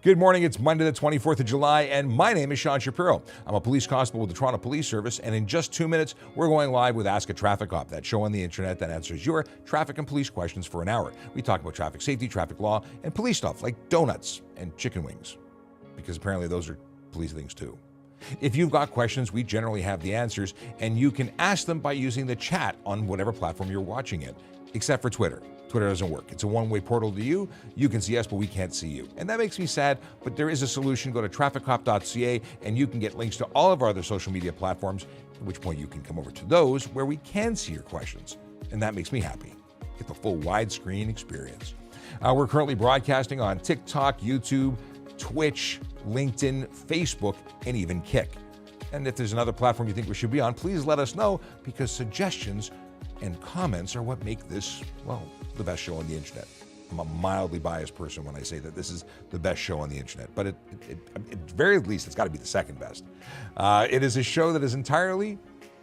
Good morning. It's Monday, the 24th of July, and my name is Sean Shapiro. I'm a police constable with the Toronto Police Service, and in just 2 minutes, we're going live with Ask a Traffic Cop, that show on the internet that answers your traffic and police questions for an hour. We talk about traffic safety, traffic law, and police stuff like donuts and chicken wings, because apparently those are police things too. If you've got questions, we generally have the answers, and you can ask them by using the chat on whatever platform you're watching it, except for Twitter. Twitter doesn't work. It's a one-way portal to you. You can see us, but we can't see you. And that makes me sad, but there is a solution. Go to trafficcop.ca and you can get links to all of our other social media platforms, at which point you can come over to those where we can see your questions. And that makes me happy. Get the full widescreen experience. We're currently broadcasting on TikTok, YouTube, Twitch, LinkedIn, Facebook, and even Kick. And if there's another platform you think we should be on, please let us know, because suggestions and comments are what make this, well, the best show on the internet. I'm a mildly biased person when I say that this is the best show on the internet, but at very least, it's got to be the second best. It is a show that is entirely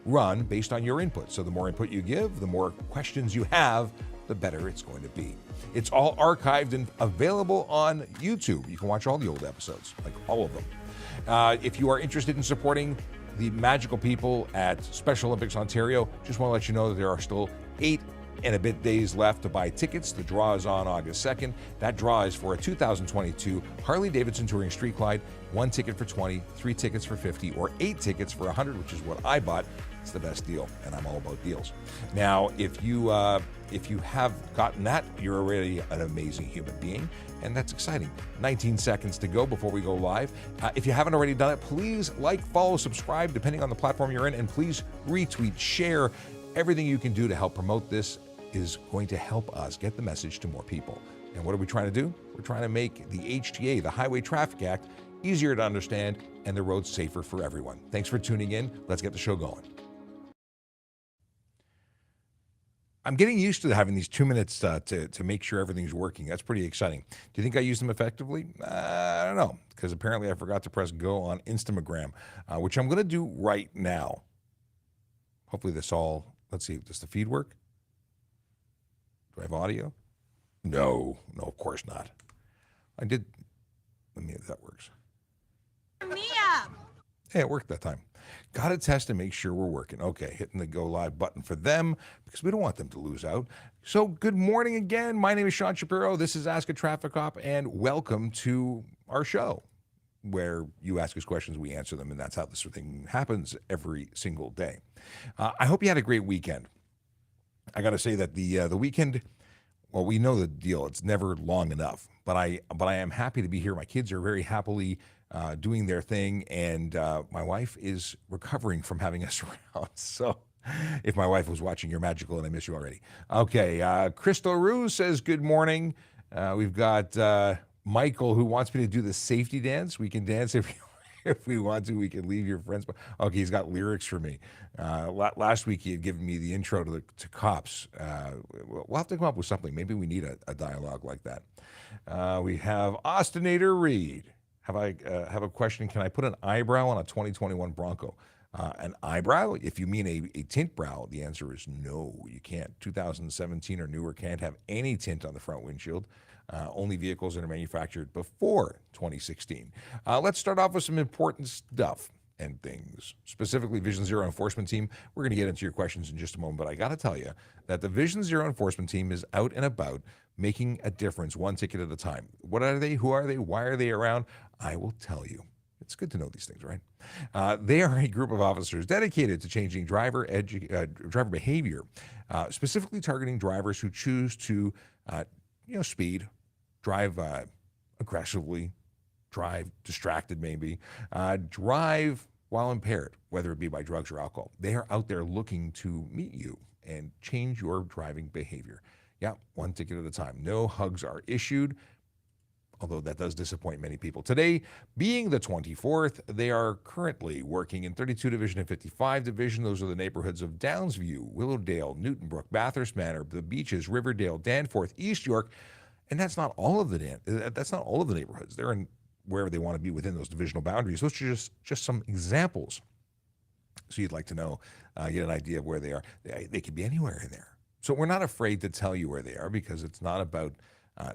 run based on your input. So the more input you give, the more questions you have, the better it's going to be. It's all archived and available on YouTube. You can watch all the old episodes, like all of them. If you are interested in supporting the magical people at Special Olympics Ontario, just want to let you know that there are still 8 and a bit days left to buy tickets. The draw is on August 2nd. That draw is for a 2022 Harley-Davidson Touring Street Glide, 1 ticket for 20, 3 tickets for 50, or 8 tickets for 100, which is what I bought. It's the best deal, and I'm all about deals. Now, if you have gotten that, you're already an amazing human being, and that's exciting. 19 seconds to go before we go live. If you haven't already done it, please like, follow, subscribe, depending on the platform you're in, and please retweet, share. Everything you can do to help promote this is going to help us get the message to more people. And what are we trying to do? We're trying to make the HTA, the Highway Traffic Act, easier to understand and the roads safer for everyone. Thanks for tuning in. Let's get the show going. I'm getting used to having these 2 minutes to make sure everything's working. That's pretty exciting. Do you think I use them effectively? I don't know, because apparently I forgot to press go on Instagram, which I'm going to do right now. Hopefully this all, let's see, does the feed work? Do I have audio? No, of course not. I did, let me see if that works. Mia! Hey, it worked that time. Got to test and make sure we're working. Okay, hitting the go live button for them because we don't want them to lose out. So good morning again. My name is Sean Shapiro. This is Ask a Traffic Cop, and welcome to our show where you ask us questions, we answer them, and that's how this thing happens every single day. I hope you had a great weekend. I got to say that the weekend, well, we know the deal. It's never long enough, but I am happy to be here. My kids are very happily doing their thing, and my wife is recovering from having us around. So if my wife was watching, you're magical, and I miss you already. Okay, Crystal Rue says good morning. We've got Michael, who wants me to do the safety dance. We can dance if we want to. We can leave your friends. Okay, he's got lyrics for me. Last week he had given me the intro to cops. We'll have to come up with something. Maybe we need a dialogue like that. We have Austinator Reed. Have a question? Can I put an eyebrow on a 2021 Bronco? An eyebrow? If you mean a tint brow, the answer is no, you can't. 2017 or newer can't have any tint on the front windshield. Only vehicles that are manufactured before 2016. Let's start off with some important stuff and things, specifically Vision Zero Enforcement Team. We're going to get into your questions in just a moment, but I got to tell you that the Vision Zero Enforcement Team is out and about making a difference, one ticket at a time. What are they? Who are they? Why are they around? I will tell you. It's good to know these things, right? They are a group of officers dedicated to changing driver behavior, specifically targeting drivers who choose to speed, drive aggressively, drive distracted maybe, drive while impaired, whether it be by drugs or alcohol. They are out there looking to meet you and change your driving behavior. Yeah, one ticket at a time. No hugs are issued, although that does disappoint many people. Today, being the 24th, they are currently working in 32 Division and 55 Division. Those are the neighborhoods of Downsview, Willowdale, Newtonbrook, Bathurst Manor, the Beaches, Riverdale, Danforth, East York, and that's not all of the neighborhoods. They're in wherever they want to be within those divisional boundaries. Those are just some examples. So you'd like to know, get an idea of where they are. They could be anywhere in there. So we're not afraid to tell you where they are because it's not about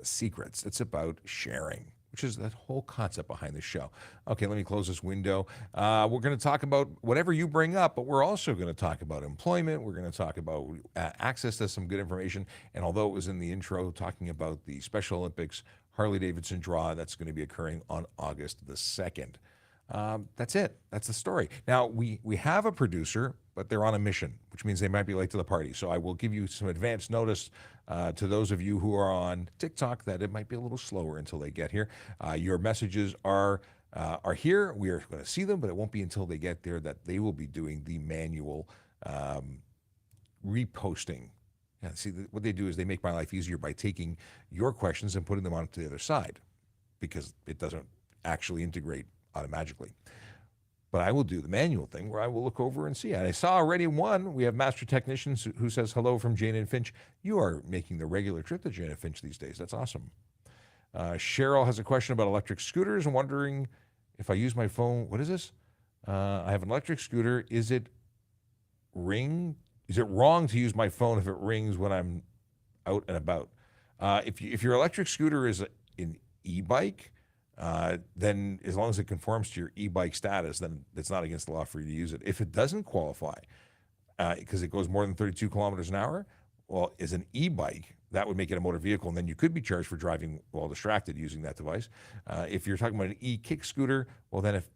secrets. It's about sharing, which is that whole concept behind the show. Okay, let me close this window. We're going to talk about whatever you bring up, but we're also going to talk about employment. We're going to talk about access to some good information. And although it was in the intro talking about the Special Olympics Harley-Davidson draw that's going to be occurring on August the 2nd. That's it. That's the story. Now, we have a producer, but they're on a mission, which means they might be late to the party. So I will give you some advance notice to those of you who are on TikTok that it might be a little slower until they get here. Your messages are here. We are going to see them, but it won't be until they get there that they will be doing the manual reposting. Yeah, see, what they do is they make my life easier by taking your questions and putting them onto the other side because it doesn't actually integrate automatically. But I will do the manual thing where I will look over and see. And I saw already one. We have Master Technicians who says hello from Jane and Finch. You are making the regular trip to Jane and Finch these days. That's awesome. Cheryl has a question about electric scooters and wondering if I use my phone. What is this? I have an electric scooter. Is it wrong to use my phone if it rings when I'm out and about? If your electric scooter is an e-bike, then as long as it conforms to your e-bike status, then it's not against the law for you to use it. If it doesn't qualify, because it goes more than 32 kilometers an hour, well, as an e-bike, that would make it a motor vehicle, and then you could be charged for driving while distracted using that device. If you're talking about an e-kick scooter, well, then if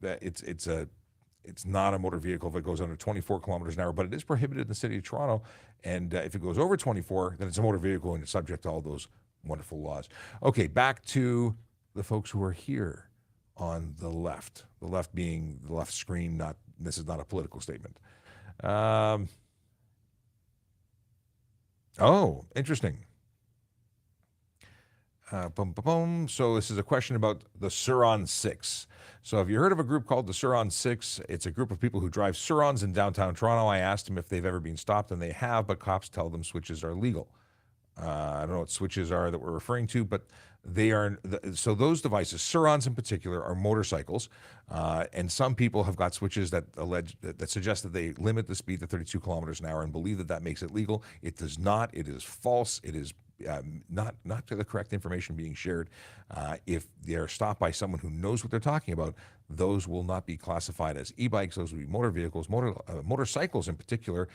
it's not a motor vehicle if it goes under 24 kilometers an hour, but it is prohibited in the city of Toronto. And if it goes over 24, then it's a motor vehicle and it's subject to all those wonderful laws. Okay, back to the folks who are here on the left being the left screen. This is not a political statement. Oh, interesting. So this is a question about the Suron 6. So have you heard of a group called the Suron 6? It's a group of people who drive Surons in downtown Toronto. I asked them if they've ever been stopped, and they have, but cops tell them switches are legal. I don't know what switches are that we're referring to, but they are. So those devices, Surons in particular, are motorcycles, and some people have got switches that suggest that they limit the speed to 32 kilometers an hour and believe that makes it legal. It does not. It is false. It is not the correct information being shared. If they're stopped by someone who knows what they're talking about, those will not be classified as e-bikes. Those will be motor vehicles, motorcycles in particular.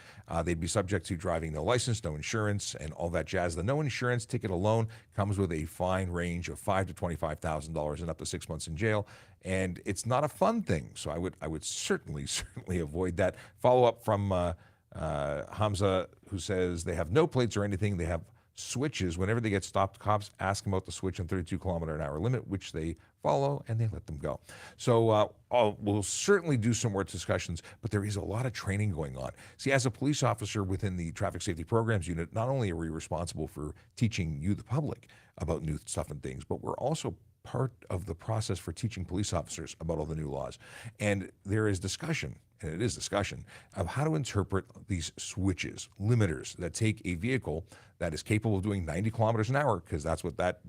They'd be subject to driving no license, no insurance, and all that jazz. The no insurance ticket alone comes with a fine range of $5,000 to $25,000 and up to 6 months in jail. And it's not a fun thing. So I would certainly avoid that. Follow up from Hamza, who says they have no plates or anything. They have switches. Whenever they get stopped, cops ask them about the switch and 32 kilometer an hour limit, which they follow, and they let them go. So we'll certainly do some more discussions, but there is a lot of training going on. See, as a police officer within the Traffic Safety Programs Unit, not only are we responsible for teaching you, the public, about new stuff and things, but we're also part of the process for teaching police officers about all the new laws. And there is discussion, and it is discussion, of how to interpret these switches, limiters that take a vehicle that is capable of doing 90 kilometers an hour, because that's what that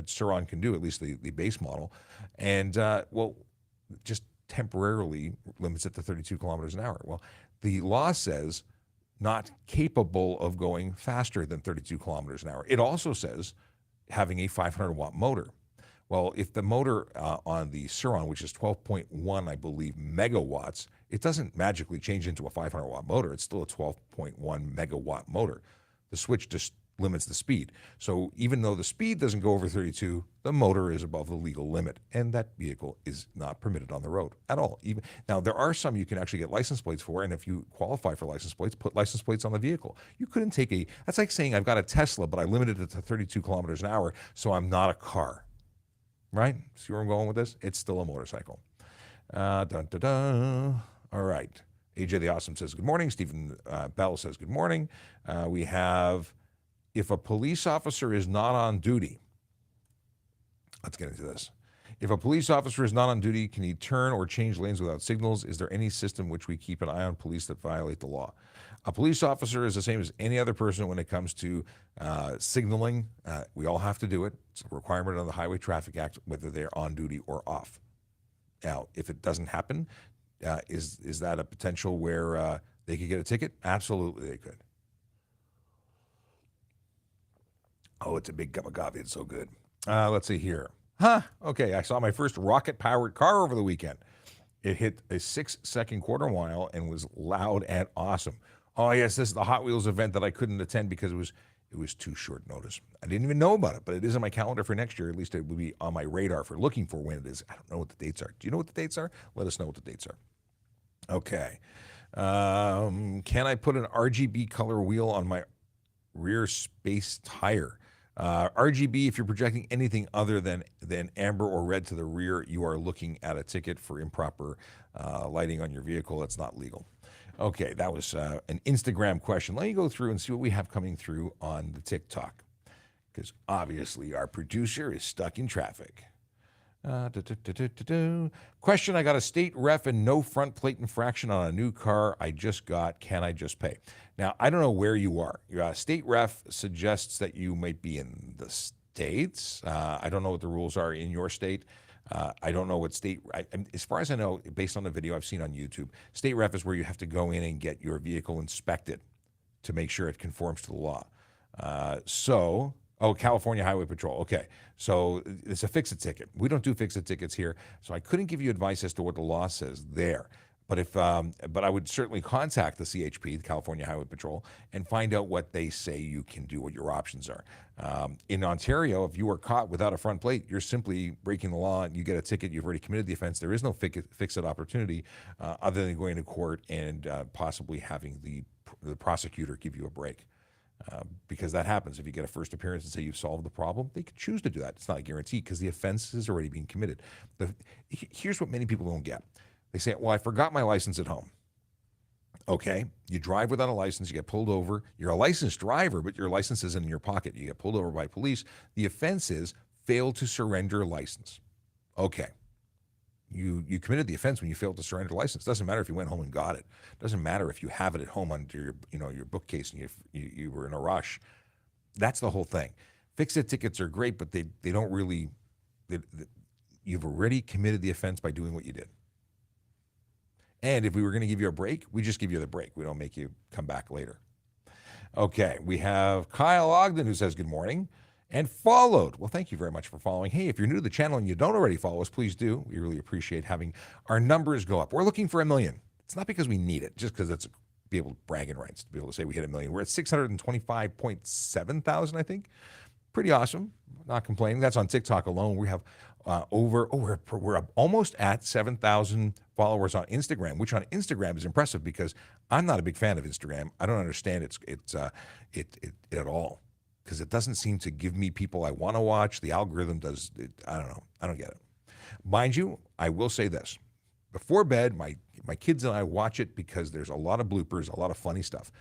Suron can do, at least the base model, and just temporarily limits it to 32 kilometers an hour. Well, the law says not capable of going faster than 32 kilometers an hour. It also says having a 500-watt motor. Well, if the motor on the Suron, which is 12.1, I believe, megawatts, it doesn't magically change into a 500-watt motor. It's still a 12.1 megawatt motor. The switch just limits the speed. So even though the speed doesn't go over 32, the motor is above the legal limit, and that vehicle is not permitted on the road at all. Now, there are some you can actually get license plates for, and if you qualify for license plates, put license plates on the vehicle. You couldn't take that's like saying I've got a Tesla, but I limited it to 32 kilometers an hour, so I'm not a car. Right? See where I'm going with this? It's still a motorcycle. All right. AJ the Awesome says, good morning. Stephen Bell says, good morning. We have, if a police officer is not on duty, let's get into this. If a police officer is not on duty, can he turn or change lanes without signals? Is there any system which we keep an eye on police that violate the law? A police officer is the same as any other person when it comes to signaling. We all have to do it. It's a requirement of the Highway Traffic Act, whether they're on duty or off. Now, if it doesn't happen, is that a potential where they could get a ticket? Absolutely, they could. Oh, it's a big cup of coffee. It's so good. Let's see here. Huh, okay, I saw my first rocket-powered car over the weekend. It hit a 6-second quarter mile and was loud and awesome. Oh yes, this is the Hot Wheels event that I couldn't attend because it was too short notice. I didn't even know about it, but it is on my calendar for next year. At least it will be on my radar for looking for when it is. I don't know what the dates are. Do you know what the dates are? Let us know what the dates are. Okay. Can I put an RGB color wheel on my rear space tire? RGB, if you're projecting anything other than amber or red to the rear, you are looking at a ticket for improper lighting on your vehicle. That's not legal. Okay, that was an Instagram question. Let me go through and see what we have coming through on the TikTok, because obviously our producer is stuck in traffic. Question, I got a state ref and no front plate infraction on a new car I just got. Can I just pay? Now, I don't know where you are. Your state ref suggests that you might be in the States. I don't know what the rules are in your state. I don't know what state, as far as I know, based on the video I've seen on YouTube, state ref is where you have to go in and get your vehicle inspected to make sure it conforms to the law. California Highway Patrol. Okay, so it's a fix-it ticket. We don't do fix-it tickets here, so I couldn't give you advice as to what the law says there. But I would certainly contact the CHP, the California Highway Patrol, and find out what they say you can do, what your options are. In Ontario, if you are caught without a front plate, you're simply breaking the law and you get a ticket. You've already committed the offense. There is no fix-it opportunity other than going to court and possibly having the prosecutor give you a break. Because that happens. If you get a first appearance and say you've solved the problem, they could choose to do that. It's not a guarantee because the offense has already been committed. Here's what many people don't get. They say, well, I forgot my license at home. Okay, you drive without a license, you get pulled over. You're a licensed driver, but your license isn't in your pocket. You get pulled over by police. The offense is fail to surrender license. Okay. You committed the offense when you failed to surrender the license. Doesn't matter if you went home and got it. Doesn't matter if you have it at home under your bookcase and you were in a rush. That's the whole thing. Fix-it tickets are great, but they don't really. You've already committed the offense by doing what you did. And if we were going to give you a break, we just give you the break. We don't make you come back later. Okay, we have Kyle Ogden who says good morning. And followed. Well, thank you very much for following. Hey, if you're new to the channel and you don't already follow us, please do. We really appreciate having our numbers go up. We're looking for 1 million. It's not because we need it, just because it's be able to bragging rights to be able to say we hit 1 million. We're at 625.7 thousand, I think. Pretty awesome. Not complaining. That's on TikTok alone. We have we're almost at 7,000 followers on Instagram, which on Instagram is impressive because I'm not a big fan of Instagram. I don't understand it at all. Because it doesn't seem to give me people I want to watch. The algorithm does. I don't know. I don't get it. Mind you, I will say this. Before bed, my kids and I watch it because there's a lot of bloopers, a lot of funny stuff.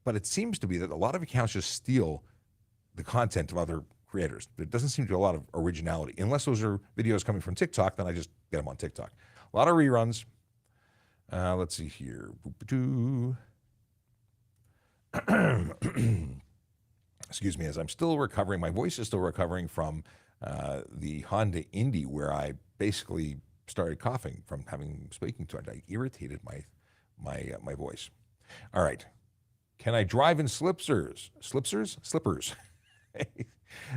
But it seems to be that a lot of accounts just steal the content of other creators. There doesn't seem to be a lot of originality. Unless those are videos coming from TikTok, then I just get them on TikTok. A lot of reruns. Let's see here. Excuse me, as I'm still recovering, my voice is still recovering from the Honda Indy, where I basically started coughing from having speaking to it. I irritated my voice. All right, can I drive in slippers? Slippers.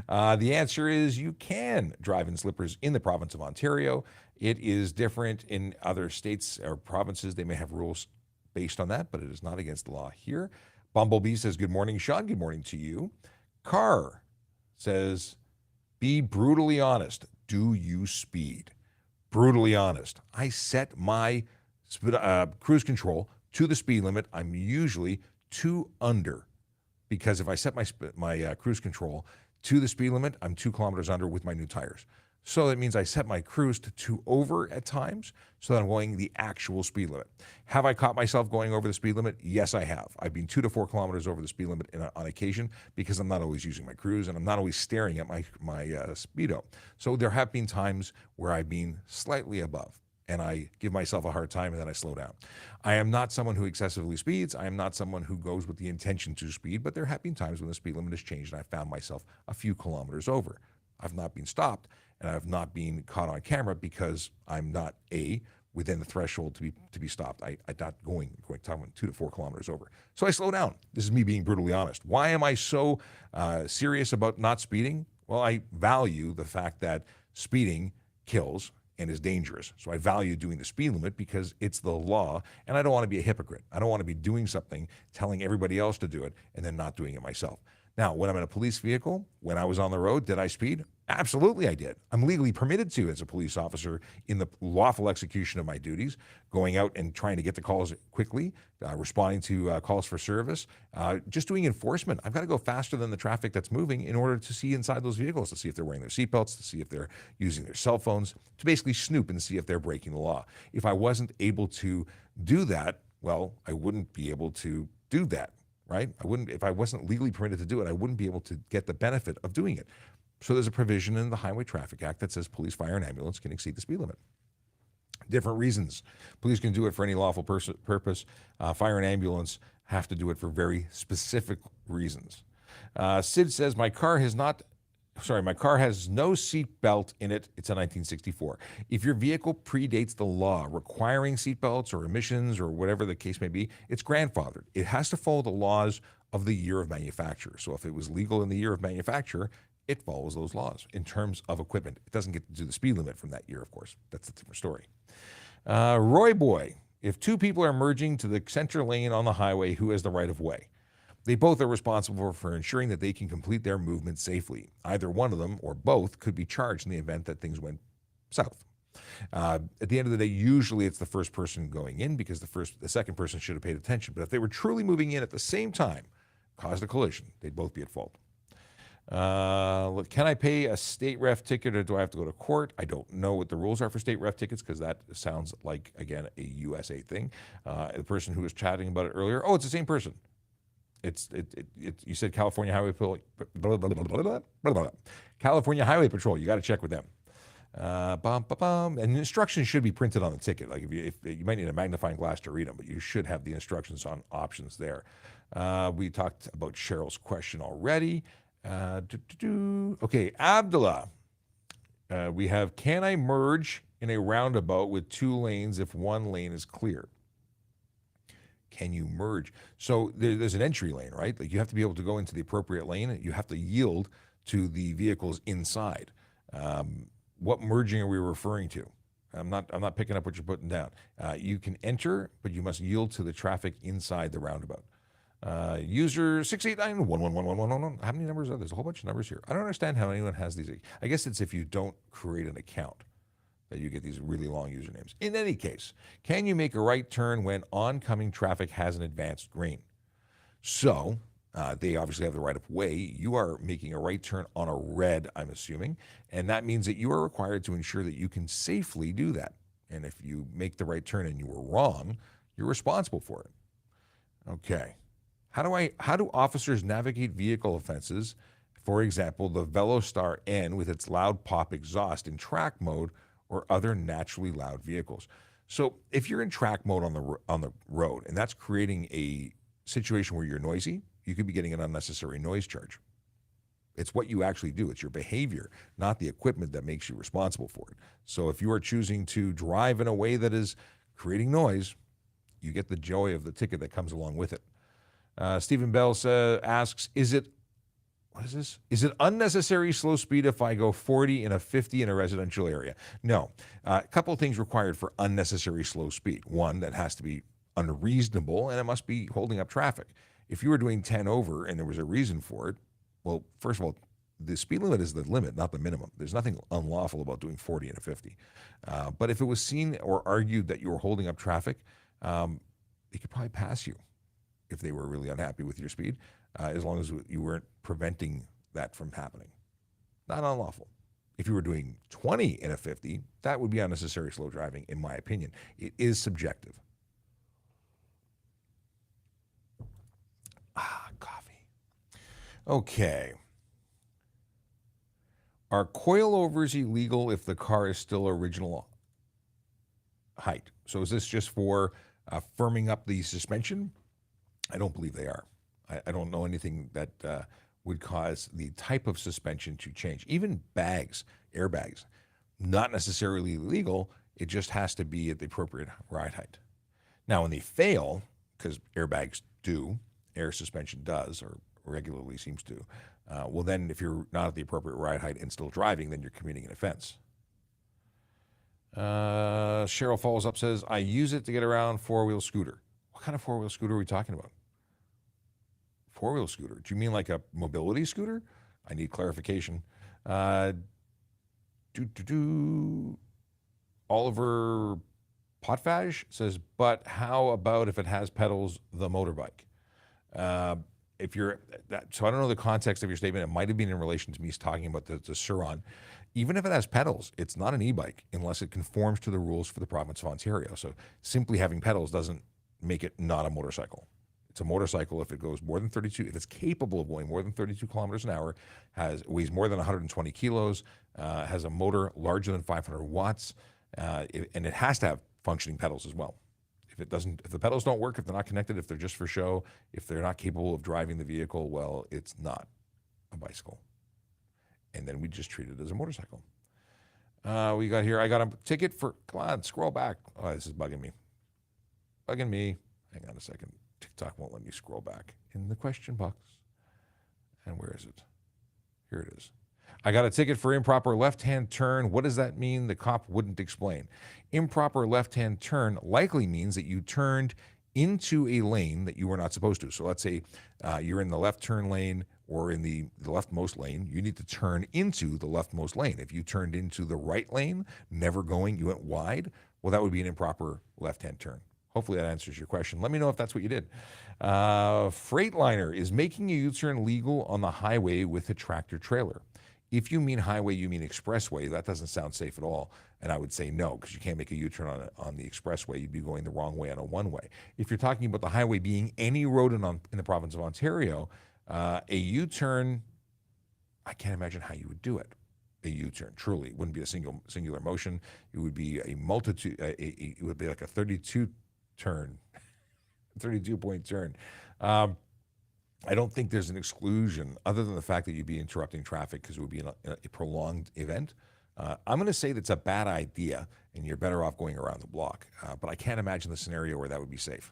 The answer is you can drive in slippers in the province of Ontario. It is different in other states or provinces. They may have rules based on that, but it is not against the law here. Bumblebee says, good morning, Sean. Good morning to you. Carr says, be brutally honest. Do you speed? Brutally honest. I set my cruise control to the speed limit. I'm usually 2 under because if I set my cruise control to the speed limit, I'm 2 kilometers under with my new tires. So that means I set my cruise to 2 over at times so that I'm going the actual speed limit. Have I caught myself going over the speed limit? Yes, I have. I've been 2 to 4 kilometers over the speed limit on occasion because I'm not always using my cruise and I'm not always staring at my speedo. So there have been times where I've been slightly above and I give myself a hard time and then I slow down. I am not someone who excessively speeds. I am not someone who goes with the intention to speed, but there have been times when the speed limit has changed and I found myself a few kilometers over. I've not been stopped. And I've not been caught on camera because I'm not within the threshold to be stopped. I'm not going 2 to 4 kilometers over. So I slow down. This is me being brutally honest. Why am I so serious about not speeding? Well, I value the fact that speeding kills and is dangerous. So I value doing the speed limit because it's the law, and I don't want to be a hypocrite. I don't want to be doing something, telling everybody else to do it, and then not doing it myself. Now, when I'm in a police vehicle, when I was on the road, did I speed? Absolutely, I did. I'm legally permitted to as a police officer in the lawful execution of my duties, going out and trying to get the calls quickly, responding to calls for service, just doing enforcement. I've got to go faster than the traffic that's moving in order to see inside those vehicles, to see if they're wearing their seatbelts, to see if they're using their cell phones, to basically snoop and see if they're breaking the law. If I wasn't able to do that, well, I wouldn't be able to do that. Right? If I wasn't legally permitted to do it, I wouldn't be able to get the benefit of doing it. So there's a provision in the Highway Traffic Act that says police, fire, and ambulance can exceed the speed limit. Different reasons. Police can do it for any lawful purpose. Fire and ambulance have to do it for very specific reasons. Sid says, my car has no seat belt in it. It's a 1964. If your vehicle predates the law requiring seat belts or emissions or whatever the case may be, it's grandfathered. It has to follow the laws of the year of manufacture. So if it was legal in the year of manufacture, it follows those laws in terms of equipment. It doesn't get to do the speed limit from that year, of course. That's a different story. Roy Boy, if two people are merging to the center lane on the highway, who has the right of way? They both are responsible for ensuring that they can complete their movement safely. Either one of them or both could be charged in the event that things went south. At the end of the day, usually it's the first person going in because the second person should have paid attention. But if they were truly moving in at the same time, caused a collision, they'd both be at fault. Can I pay a state ref ticket or do I have to go to court? I don't know what the rules are for state ref tickets because that sounds like, again, a USA thing. The person who was chatting about it earlier, it's the same person. You said California Highway Patrol. California Highway Patrol. You got to check with them. And the instructions should be printed on the ticket. Like if you might need a magnifying glass to read them, but you should have the instructions on options there. We talked about Cheryl's question already. Okay, Abdullah. We have, can I merge in a roundabout with two lanes if one lane is clear? Can you merge? So there's an entry lane, right? Like you have to be able to go into the appropriate lane. You have to yield to the vehicles inside. What merging are we referring to? I'm not picking up what you're putting down. You can enter, but you must yield to the traffic inside the roundabout. User 689-111-111. How many numbers are there? There's a whole bunch of numbers here. I don't understand how anyone has these. I guess it's if you don't create an account that you get these really long usernames. In any case, can you make a right turn when oncoming traffic has an advanced green? So they obviously have the right of way. You are making a right turn on a red, I'm assuming, and that means that you are required to ensure that you can safely do that. And if you make the right turn and you were wrong, you're responsible for it. Okay. How do officers navigate vehicle offenses? For example, the Velostar N with its loud pop exhaust in track mode or other naturally loud vehicles. So if you're in track mode on the road and that's creating a situation where you're noisy, you could be getting an unnecessary noise charge. It's what you actually do. It's your behavior, not the equipment that makes you responsible for it. So if you are choosing to drive in a way that is creating noise, you get the joy of the ticket that comes along with it. Stephen Bell asks, is it unnecessary slow speed if I go 40 and a 50 in a residential area? No. A couple of things required for unnecessary slow speed. One, that has to be unreasonable and it must be holding up traffic. If you were doing 10 over and there was a reason for it, well, first of all, the speed limit is the limit, not the minimum. There's nothing unlawful about doing 40 and a 50. But if it was seen or argued that you were holding up traffic, they could probably pass you if they were really unhappy with your speed, as long as you weren't preventing that from happening. Not unlawful. If you were doing 20 and a 50, that would be unnecessary slow driving, in my opinion. It is subjective. Coffee. Okay. Are coilovers illegal if the car is still original height? So is this just for firming up the suspension? I don't believe they are. I don't know anything that would cause the type of suspension to change. Even bags, airbags, not necessarily illegal. It just has to be at the appropriate ride height. Now, when they fail, because airbags do, air suspension does, or regularly seems to, Well, then if you're not at the appropriate ride height and still driving, then you're committing an offense. Cheryl follows up, says, I use it to get around four-wheel scooter. What kind of four-wheel scooter are we talking about? Four-wheel scooter? Do you mean like a mobility scooter? I need clarification. Oliver Potfage says, but how about if it has pedals, the motorbike? If you're so I don't know the context of your statement. It might have been in relation to me talking about the Suron. Even if it has pedals, it's not an e-bike unless it conforms to the rules for the province of Ontario. So simply having pedals doesn't make it not a motorcycle. It's a motorcycle if it goes more than 32, if it's capable of going more than 32 kilometers an hour, weighs more than 120 kilos, has a motor larger than 500 watts, and it has to have functioning pedals as well. If the pedals don't work, if they're not connected, if they're just for show, if they're not capable of driving the vehicle, well, it's not a bicycle. And then we just treat it as a motorcycle. We got here, I got a ticket for, come on, scroll back. Oh, this is bugging me. Hang on a second. TikTok won't let me scroll back in the question box. And where is it? Here it is. I got a ticket for improper left-hand turn. What does that mean? The cop wouldn't explain. Improper left-hand turn likely means that you turned into a lane that you were not supposed to. So let's say you're in the left turn lane or in the leftmost lane. You need to turn into the leftmost lane. If you turned into the right lane, never going, you went wide, well, that would be an improper left-hand turn. Hopefully that answers your question. Let me know if that's what you did. Freightliner is making a U-turn legal on the highway with a tractor trailer. If you mean highway, you mean expressway. That doesn't sound safe at all. And I would say no, because you can't make a U-turn on the expressway. You'd be going the wrong way on a one-way. If you're talking about the highway being any road in the province of Ontario, a U-turn, I can't imagine how you would do it. A U-turn, truly. It wouldn't be a singular motion. It would be a multitude, it would be like a 32-point turn. I don't think there's an exclusion other than the fact that you'd be interrupting traffic because it would be a prolonged event. I'm going to say that's a bad idea and you're better off going around the block. But I can't imagine the scenario where that would be safe.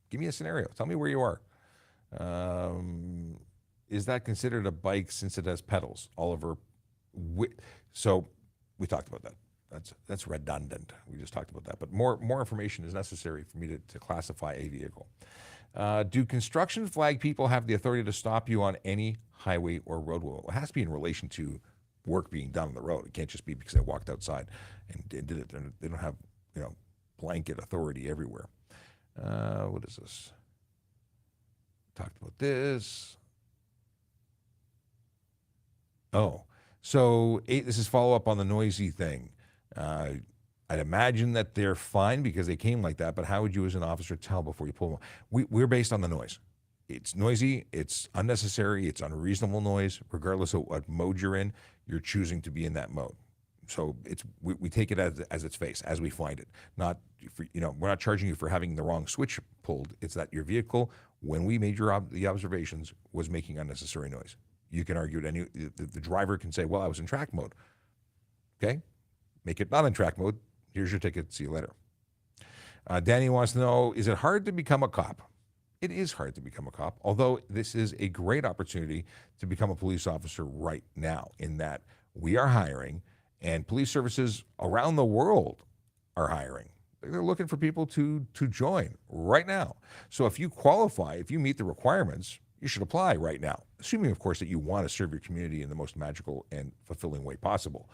Give me a scenario. Tell me where you are. Is that considered a bike since it has pedals? Oliver, so we talked about that. That's redundant. We just talked about that. But more information is necessary for me to classify a vehicle. Do construction flag people have the authority to stop you on any highway or roadway? Well, it has to be in relation to work being done on the road. It can't just be because they walked outside and did it. They don't have, blanket authority everywhere. What is this? Talked about this. Oh, so this is follow up on the noisy thing. I'd imagine that they're fine because they came like that, but how would you as an officer tell before you pull them? We're based on the noise. It's noisy, it's unnecessary, it's unreasonable noise. Regardless of what mode you're in, you're choosing to be in that mode. So we take it as its face, as we find it. Not, we're not charging you for having the wrong switch pulled. It's that your vehicle, when we made the observations, was making unnecessary noise. You can argue the driver can say, well, I was in track mode. Okay? Make it not in track mode. Here's your ticket. See you later. Danny wants to know, is it hard to become a cop? It is hard to become a cop, although this is a great opportunity to become a police officer right now, in that we are hiring and police services around the world are hiring. They're looking for people to join right now. So if you qualify, if you meet the requirements, you should apply right now, assuming, of course, that you want to serve your community in the most magical and fulfilling way possible.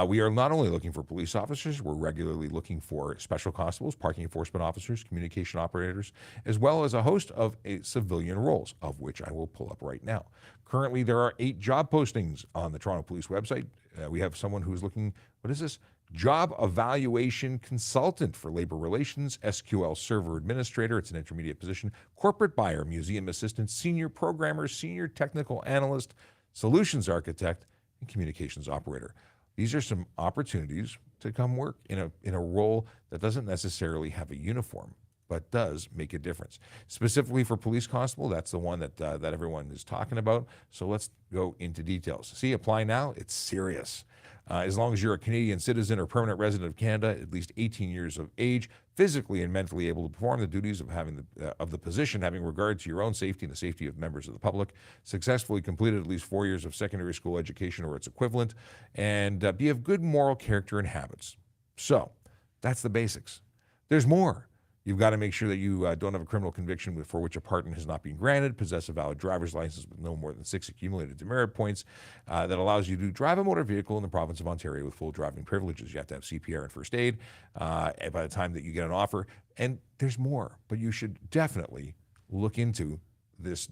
We are not only looking for police officers, we're regularly looking for special constables, parking enforcement officers, communication operators, as well as a host of civilian roles, of which I will pull up right now. Currently, there are 8 job postings on the Toronto Police website. We have someone who's looking, what is this? Job evaluation consultant for labor relations, SQL server administrator, it's an intermediate position, corporate buyer, museum assistant, senior programmer, senior technical analyst, solutions architect, and communications operator. These are some opportunities to come work in a role that doesn't necessarily have a uniform, but does make a difference. Specifically for police constable, that's the one that everyone is talking about. So let's go into details. See, apply now, it's serious. As long as you're a Canadian citizen or permanent resident of Canada, at least 18 years of age, physically and mentally able to perform the duties of the position, having regard to your own safety and the safety of members of the public, successfully completed at least 4 years of secondary school education or its equivalent, and be of good moral character and habits. So that's the basics. There's more. You've got to make sure that you don't have a criminal conviction for which a pardon has not been granted, possess a valid driver's license with no more than 6 accumulated demerit points that allows you to drive a motor vehicle in the province of Ontario with full driving privileges. You have to have CPR and first aid by the time that you get an offer. And there's more, but you should definitely look into this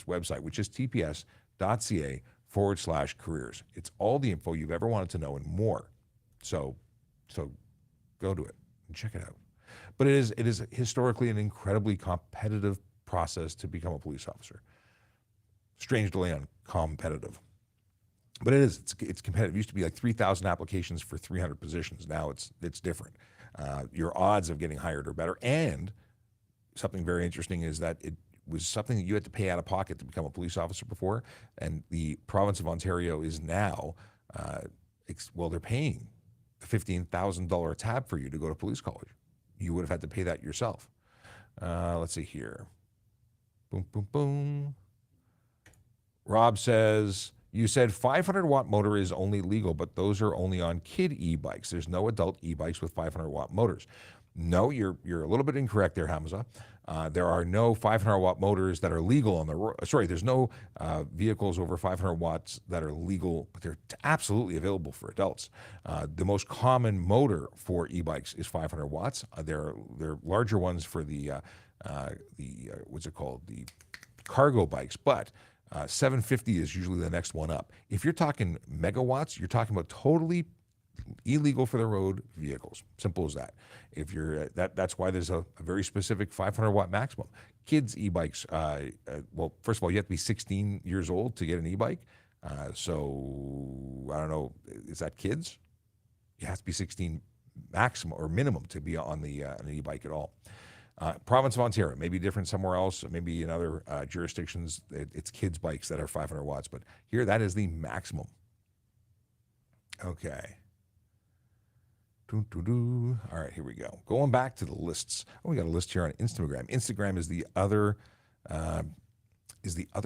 website, which is tps.ca/careers. It's all the info you've ever wanted to know and more. So go to it and check it out. But it is historically an incredibly competitive process to become a police officer. Strange delay on competitive. But it's competitive. It used to be like 3,000 applications for 300 positions. Now it's different. Your odds of getting hired are better. And something very interesting is that it was something that you had to pay out of pocket to become a police officer before. And the province of Ontario is now, they're paying a $15,000 tab for you to go to police college. You would have had to pay that yourself. Let's see here. Boom, boom, boom. Rob says, you said 500-watt motor is only legal, but those are only on kid e-bikes. There's no adult e-bikes with 500-watt motors. No, you're a little bit incorrect there, Hamza. There are no 500-watt motors that are legal on the road. Sorry, there's no vehicles over 500 watts that are legal, but they're absolutely available for adults. The most common motor for e-bikes is 500 watts. There are larger ones for the what's it called? The cargo bikes, but 750 is usually the next one up. If you're talking megawatts, you're talking about totally illegal for the road vehicles. Simple as that. If you're that's why there's a very specific 500-watt maximum. Kids e-bikes. First of all, you have to be 16 years old to get an e-bike. So I don't know. Is that kids? You have to be 16 maximum or minimum to be on an e-bike at all. Province of Ontario may be different somewhere else. Maybe in other jurisdictions, it's kids' bikes that are 500 watts. But here, that is the maximum. Okay. All right, here we go. Going back to the lists. Oh, we got a list here on Instagram. Instagram is the other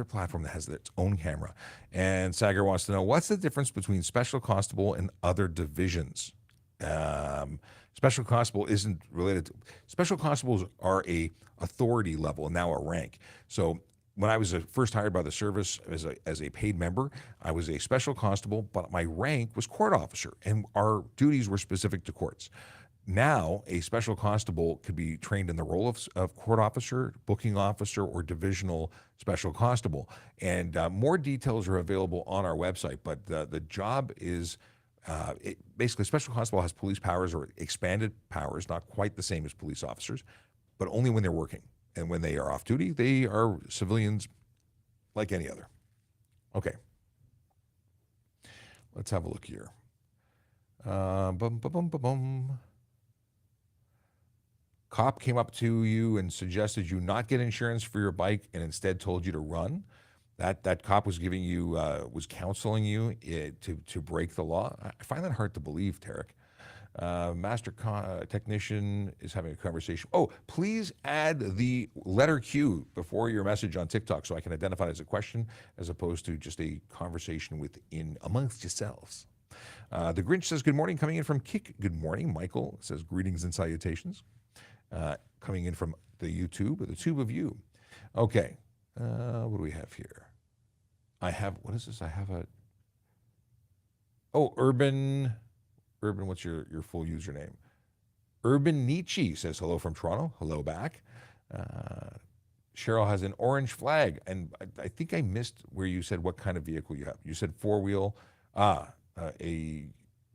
platform that has its own camera. And Sagar wants to know, what's the difference between special constable and other divisions? Special constable isn't related to, special constables are a authority level and now a rank. So when I was first hired by the service as a paid member, I was a special constable, but my rank was court officer, and our duties were specific to courts. Now, a special constable could be trained in the role of court officer, booking officer, or divisional special constable. And more details are available on our website, but the job is basically special constable has police powers or expanded powers, not quite the same as police officers, but only when they're working. And when they are off duty, they are civilians like any other. Okay. Let's have a look here. Cop came up to you and suggested you not get insurance for your bike and instead told you to run. That cop was giving you, was counseling you to break the law. I find that hard to believe, Tarek. Master technician is having a conversation. Oh, please add the letter Q before your message on TikTok so I can identify it as a question as opposed to just a conversation amongst yourselves. The Grinch says, good morning, coming in from Kick. Good morning. Michael says, greetings and salutations. Coming in from the YouTube, the tube of you. Okay. What do we have here? What is this? Urban, what's your full username? Urban Nietzsche says hello from Toronto. Hello back. Cheryl has an orange flag. And I think I missed where you said what kind of vehicle you have. You said four-wheel, a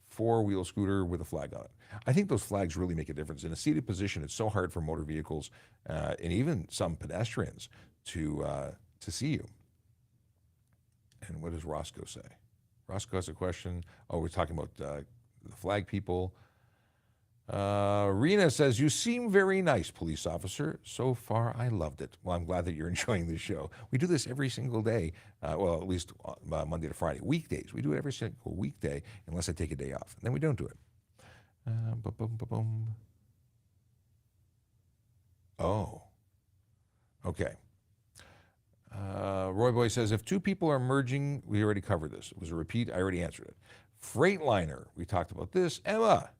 four-wheel scooter with a flag on it. I think those flags really make a difference. In a seated position, it's so hard for motor vehicles and even some pedestrians to see you. And what does Roscoe say? Roscoe has a question. Oh, we're talking about the flag people. Rena says, you seem very nice, police officer. So far, I loved it. Well, I'm glad that you're enjoying the show. We do this every single day, well, at least Monday to Friday. Weekdays, we do it every single weekday, unless I take a day off. Then we don't do it. Oh, okay. Roy Boy says, if two people are merging, we already covered this. It was a repeat. I already answered it. Freightliner, we talked about this. Emma,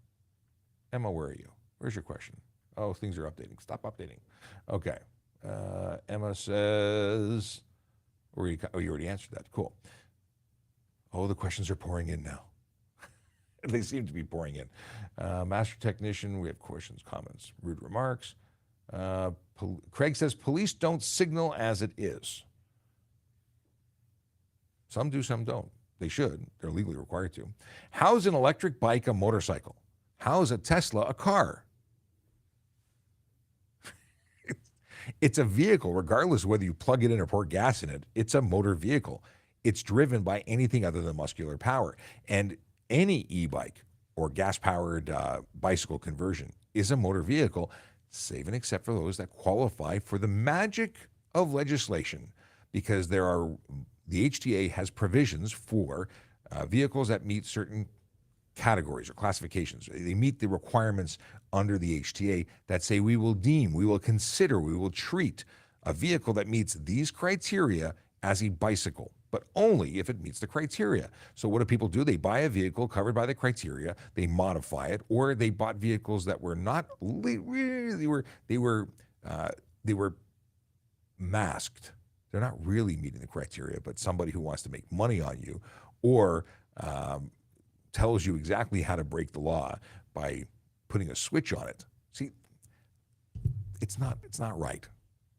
where are you? Where's your question? Oh, things are updating. Stop updating. Okay. Emma says, you already answered that. Cool. Oh, the questions are pouring in now. They seem to be pouring in. Master Technician, we have questions, comments, rude remarks. Craig says, police don't signal as it is. Some do, some don't. They should. They're legally required to. How's an electric bike a motorcycle? How is a Tesla a car? It's a vehicle, regardless of whether you plug it in or pour gas in it. It's a motor vehicle. It's driven by anything other than muscular power. And any e-bike or gas-powered bicycle conversion is a motor vehicle, save and except for those that qualify for the magic of legislation, because the HTA has provisions for vehicles that meet certain categories or classifications. They meet the requirements under the HTA that say we will deem, we will consider, we will treat a vehicle that meets these criteria as a bicycle, but only if it meets the criteria. So what do people do? They buy a vehicle covered by the criteria, they modify it, or they bought vehicles that were not really, they were masked. They're not really meeting the criteria, but somebody who wants to make money on you, or tells you exactly how to break the law by putting a switch on it. See, it's not right.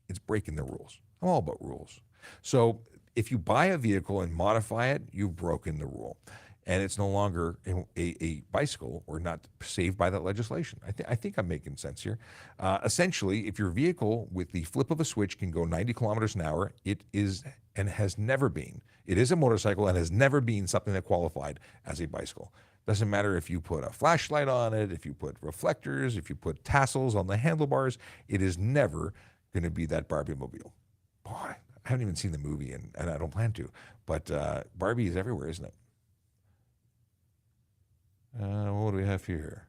It's breaking the rules. I'm all about rules. So if you buy a vehicle and modify it, you've broken the rule. And it's no longer a bicycle or not saved by that legislation. I think I'm making sense here. Essentially, if your vehicle with the flip of a switch can go 90 kilometers an hour, it is and has never been. It is a motorcycle and has never been something that qualified as a bicycle. Doesn't matter if you put a flashlight on it, if you put reflectors, if you put tassels on the handlebars, it is never going to be that Barbie mobile. Boy, I haven't even seen the movie and I don't plan to, but Barbie is everywhere, isn't it? What do we have here?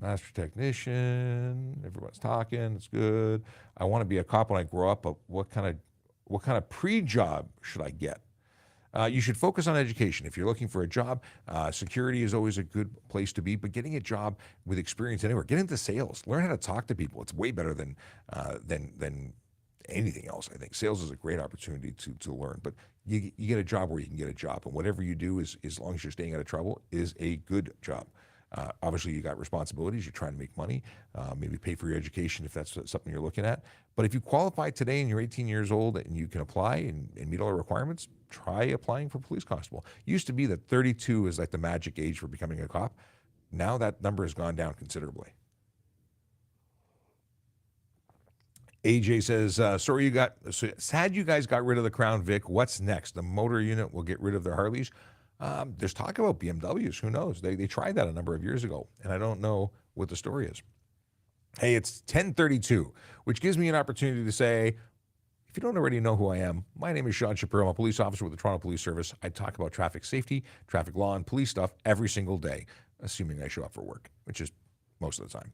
Master Technician. Everyone's talking. It's good. I want to be a cop when I grow up, but what kind of pre-job should I get? You should focus on education. If you're looking for a job, security is always a good place to be, but getting a job with experience anywhere, get into sales, learn how to talk to people. It's way better than anything else. I think sales is a great opportunity to learn, but you get a job where you can get a job, and whatever you do is, as long as you're staying out of trouble, is a good job. Obviously, you got responsibilities. You're trying to make money, maybe pay for your education if that's something you're looking at. But if you qualify today and you're 18 years old and you can apply and meet all the requirements, try applying for police constable. It used to be that 32 is like the magic age for becoming a cop. Now that number has gone down considerably. AJ says, sad you guys got rid of the Crown Vic. What's next? The motor unit will get rid of their Harleys. There's talk about BMWs. Who knows? They tried that a number of years ago, and I don't know what the story is. Hey, it's 10:32, which gives me an opportunity to say, if you don't already know who I am, my name is Sean Shapiro. I'm a police officer with the Toronto Police Service. I talk about traffic safety, traffic law, and police stuff every single day, assuming I show up for work, which is most of the time.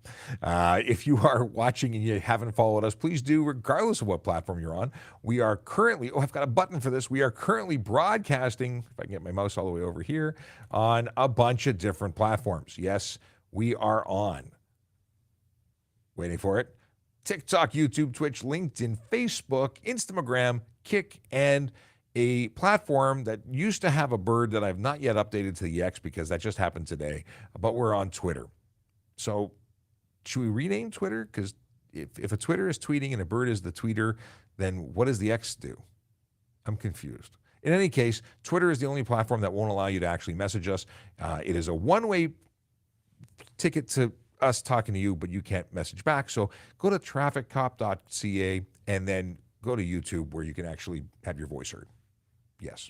If you are watching and you haven't followed us, please do, regardless of what platform you're on. We are currently, I've got a button for this. We are currently broadcasting, if I can get my mouse all the way over here, on a bunch of different platforms. Yes, we are on. Waiting for it. TikTok, YouTube, Twitch, LinkedIn, Facebook, Instagram, Kick, and a platform that used to have a bird that I've not yet updated to the X because that just happened today, but we're on Twitter. So should we rename Twitter? Because if a Twitter is tweeting and a bird is the tweeter, then what does the X do? I'm confused. In any case, Twitter is the only platform that won't allow you to actually message us. It is a one-way ticket to us talking to you, but you can't message back. So go to trafficcop.ca and then go to YouTube where you can actually have your voice heard. Yes.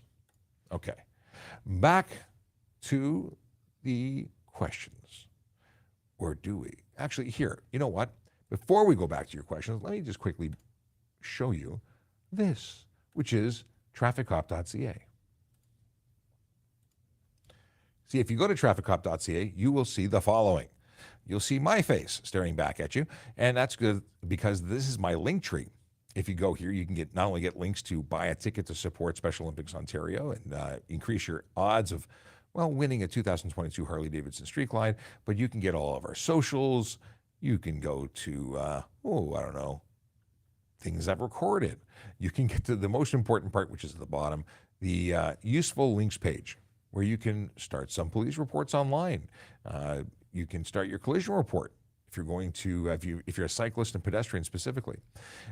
Okay. Back to the questions. Or do we? Actually, here, you know what? Before we go back to your questions, let me just quickly show you this, which is trafficcop.ca. See, if you go to trafficcop.ca, you will see the following. You'll see my face staring back at you, and that's good because this is my link tree. If you go here, you can not only get links to buy a ticket to support Special Olympics Ontario and increase your odds of, well, winning a 2022 Harley-Davidson Street Glide, but you can get all of our socials. You can go to, I don't know, things I've recorded. You can get to the most important part, which is at the bottom, the useful links page, where you can start some police reports online. You can start your collision report if you're going to, if you're a cyclist and pedestrian specifically.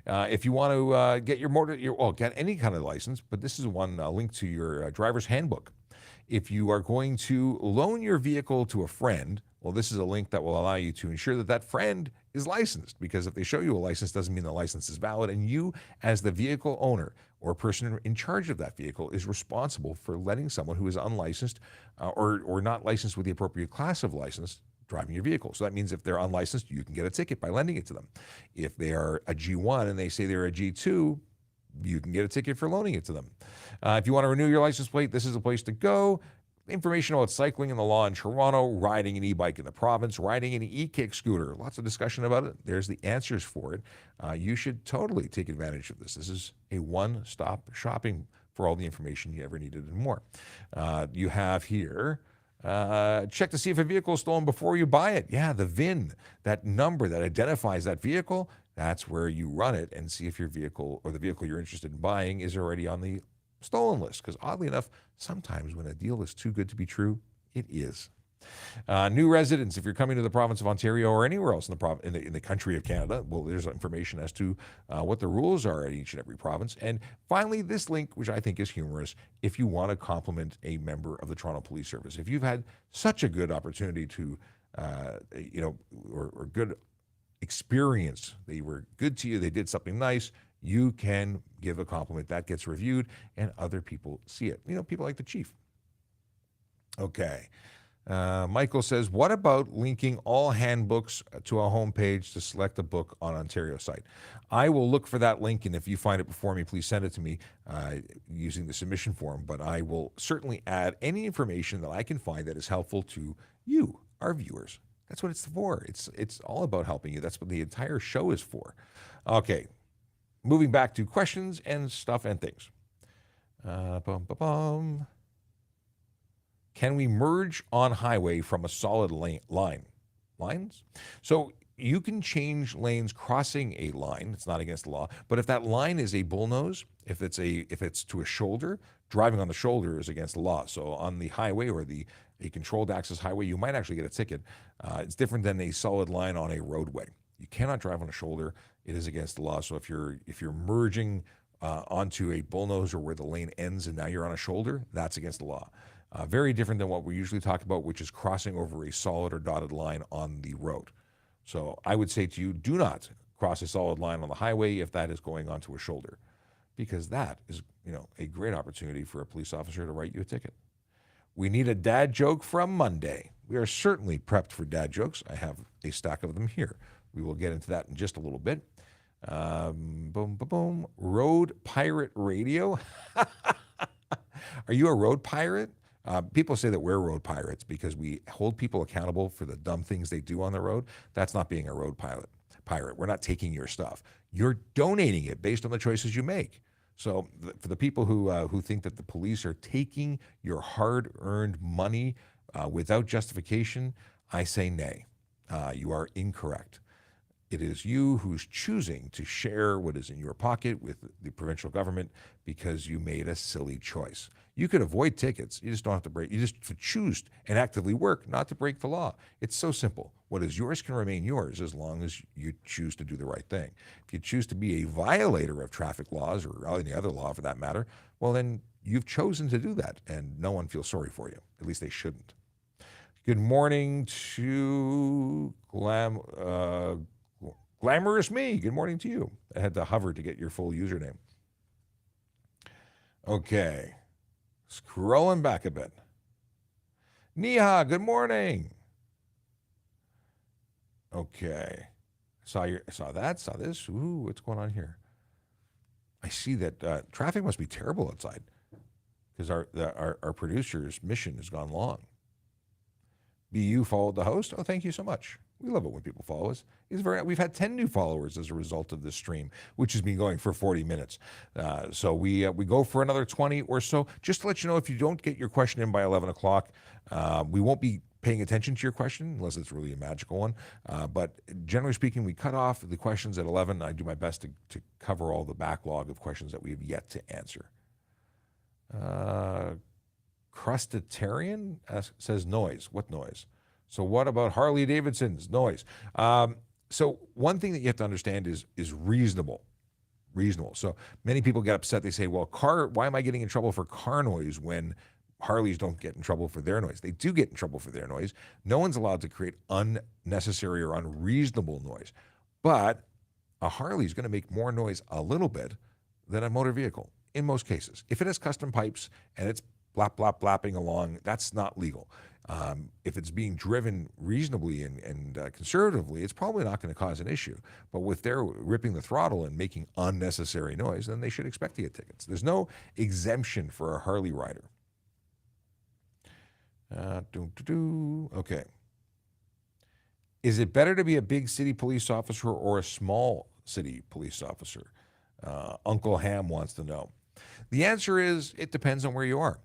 If you want to get get any kind of license, but this is one link to your driver's handbook. If you are going to loan your vehicle to a friend, well, this is a link that will allow you to ensure that that friend is licensed, because if they show you a license, doesn't mean the license is valid, and you, as the vehicle owner or person in charge of that vehicle, is responsible for letting someone who is unlicensed or not licensed with the appropriate class of license driving your vehicle. So that means if they're unlicensed, you can get a ticket by lending it to them. If they are a G1 and they say they're a G2, you can get a ticket for loaning it to them. If you want to renew your license plate, this is the place to go. Information about cycling and the law in Toronto, riding an e-bike in the province, riding an e-kick scooter. Lots of discussion about it. There's the answers for it. You should totally take advantage of this. This is a one-stop shopping for all the information you ever needed and more. You have here, check to see if a vehicle is stolen before you buy it. Yeah, the VIN, that number that identifies that vehicle, that's where you run it and see if your vehicle or the vehicle you're interested in buying is already on the stolen list. Because oddly enough, sometimes when a deal is too good to be true, it is. New residents, if you're coming to the province of Ontario or anywhere else in the country of Canada, well, there's information as to what the rules are at each and every province. And finally, this link, which I think is humorous, if you want to compliment a member of the Toronto Police Service. If you've had such a good opportunity to, or good experience, they were good to you, they did something nice, you can give a compliment. That gets reviewed and other people see it. People like the chief. Okay. Michael says, what about linking all handbooks to a homepage to select a book on Ontario site? I will look for that link, and if you find it before me, please send it to me using the submission form, but I will certainly add any information that I can find that is helpful to you, our viewers. That's what it's for. It's all about helping you. That's what the entire show is for. Okay, moving back to questions and stuff and things. Can we merge on highway from a solid lines? So you can change lanes crossing a line. It's not against the law. But if that line is a bullnose, if it's to a shoulder, driving on the shoulder is against the law. So on the highway or a controlled access highway, you might actually get a ticket. It's different than a solid line on a roadway. You cannot drive on a shoulder. It is against the law. So if you're merging onto a bullnose or where the lane ends and now you're on a shoulder, that's against the law. Very different than what we usually talk about, which is crossing over a solid or dotted line on the road. So I would say to you, do not cross a solid line on the highway if that is going onto a shoulder, because that is, a great opportunity for a police officer to write you a ticket. We need a dad joke from Monday. We are certainly prepped for dad jokes. I have a stack of them here. We will get into that in just a little bit. Road pirate radio. Are you a road pirate? People say that we're road pirates because we hold people accountable for the dumb things they do on the road. That's not being a road pirate. We're not taking your stuff. You're donating it based on the choices you make. So for the people who think that the police are taking your hard-earned money without justification, I say nay. You are incorrect. It is you who's choosing to share what is in your pocket with the provincial government because you made a silly choice. You could avoid tickets. You just don't have to break. You just choose and actively work not to break the law. It's so simple. What is yours can remain yours as long as you choose to do the right thing. If you choose to be a violator of traffic laws or any other law for that matter, well, then you've chosen to do that, and no one feels sorry for you. At least they shouldn't. Good morning to Glamorous Me. Good morning to you. I had to hover to get your full username. Okay. Scrolling back a bit. Neha, good morning. Okay. Saw that. Saw this. Ooh, what's going on here? I see that traffic must be terrible outside because our producer's mission has gone long. BU followed the host. Oh, thank you so much. We love it when people follow us. We've had 10 new followers as a result of this stream, which has been going for 40 minutes. So we go for another 20 or so. Just to let you know, if you don't get your question in by 11 o'clock, we won't be paying attention to your question unless it's really a magical one. But generally speaking, we cut off the questions at 11. I do my best to cover all the backlog of questions that we have yet to answer. Crustitarian says noise. What noise? So what about Harley Davidson's noise? So one thing that you have to understand is reasonable. Reasonable. So many people get upset. They say, well, why am I getting in trouble for car noise when Harleys don't get in trouble for their noise? They do get in trouble for their noise. No one's allowed to create unnecessary or unreasonable noise. But a Harley is going to make more noise a little bit than a motor vehicle in most cases. If it has custom pipes and it's blap, blap, blapping along, that's not legal. If it's being driven reasonably and conservatively, it's probably not going to cause an issue. But if they're ripping the throttle and making unnecessary noise, then they should expect to get tickets. There's no exemption for a Harley rider. Okay. Is it better to be a big city police officer or a small city police officer? Uncle Ham wants to know. The answer is it depends on where you are.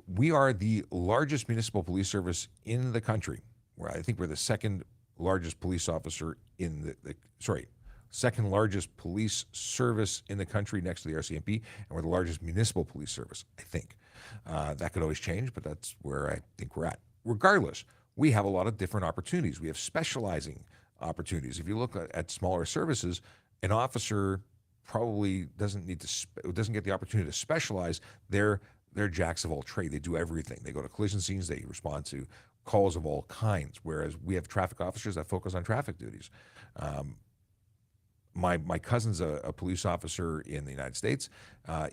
We are the largest municipal police service in the country. I think we're the second largest police officer in second largest police service in the country next to the RCMP, and we're the largest municipal police service, I think. That could always change, but that's where I think we're at. Regardless, we have a lot of different opportunities. We have specializing opportunities. If you look at smaller services, an officer probably doesn't get the opportunity to specialize. They're jacks of all trade. They do everything. They go to collision scenes. They respond to calls of all kinds. Whereas we have traffic officers that focus on traffic duties. My cousin's a police officer in the United States.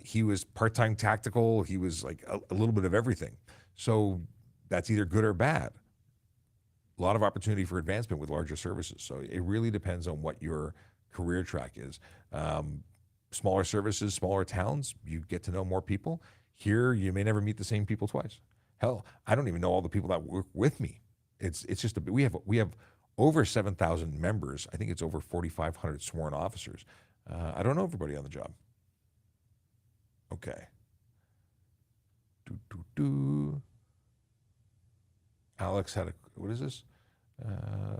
He was part-time tactical. He was like a little bit of everything. So that's either good or bad. A lot of opportunity for advancement with larger services. So it really depends on what your career track is. Smaller services, smaller towns, you get to know more people. Here, you may never meet the same people twice. Hell, I don't even know all the people that work with me. It's just we have over 7,000 members. I think it's over 4,500 sworn officers. I don't know everybody on the job. Okay. Alex had what is this?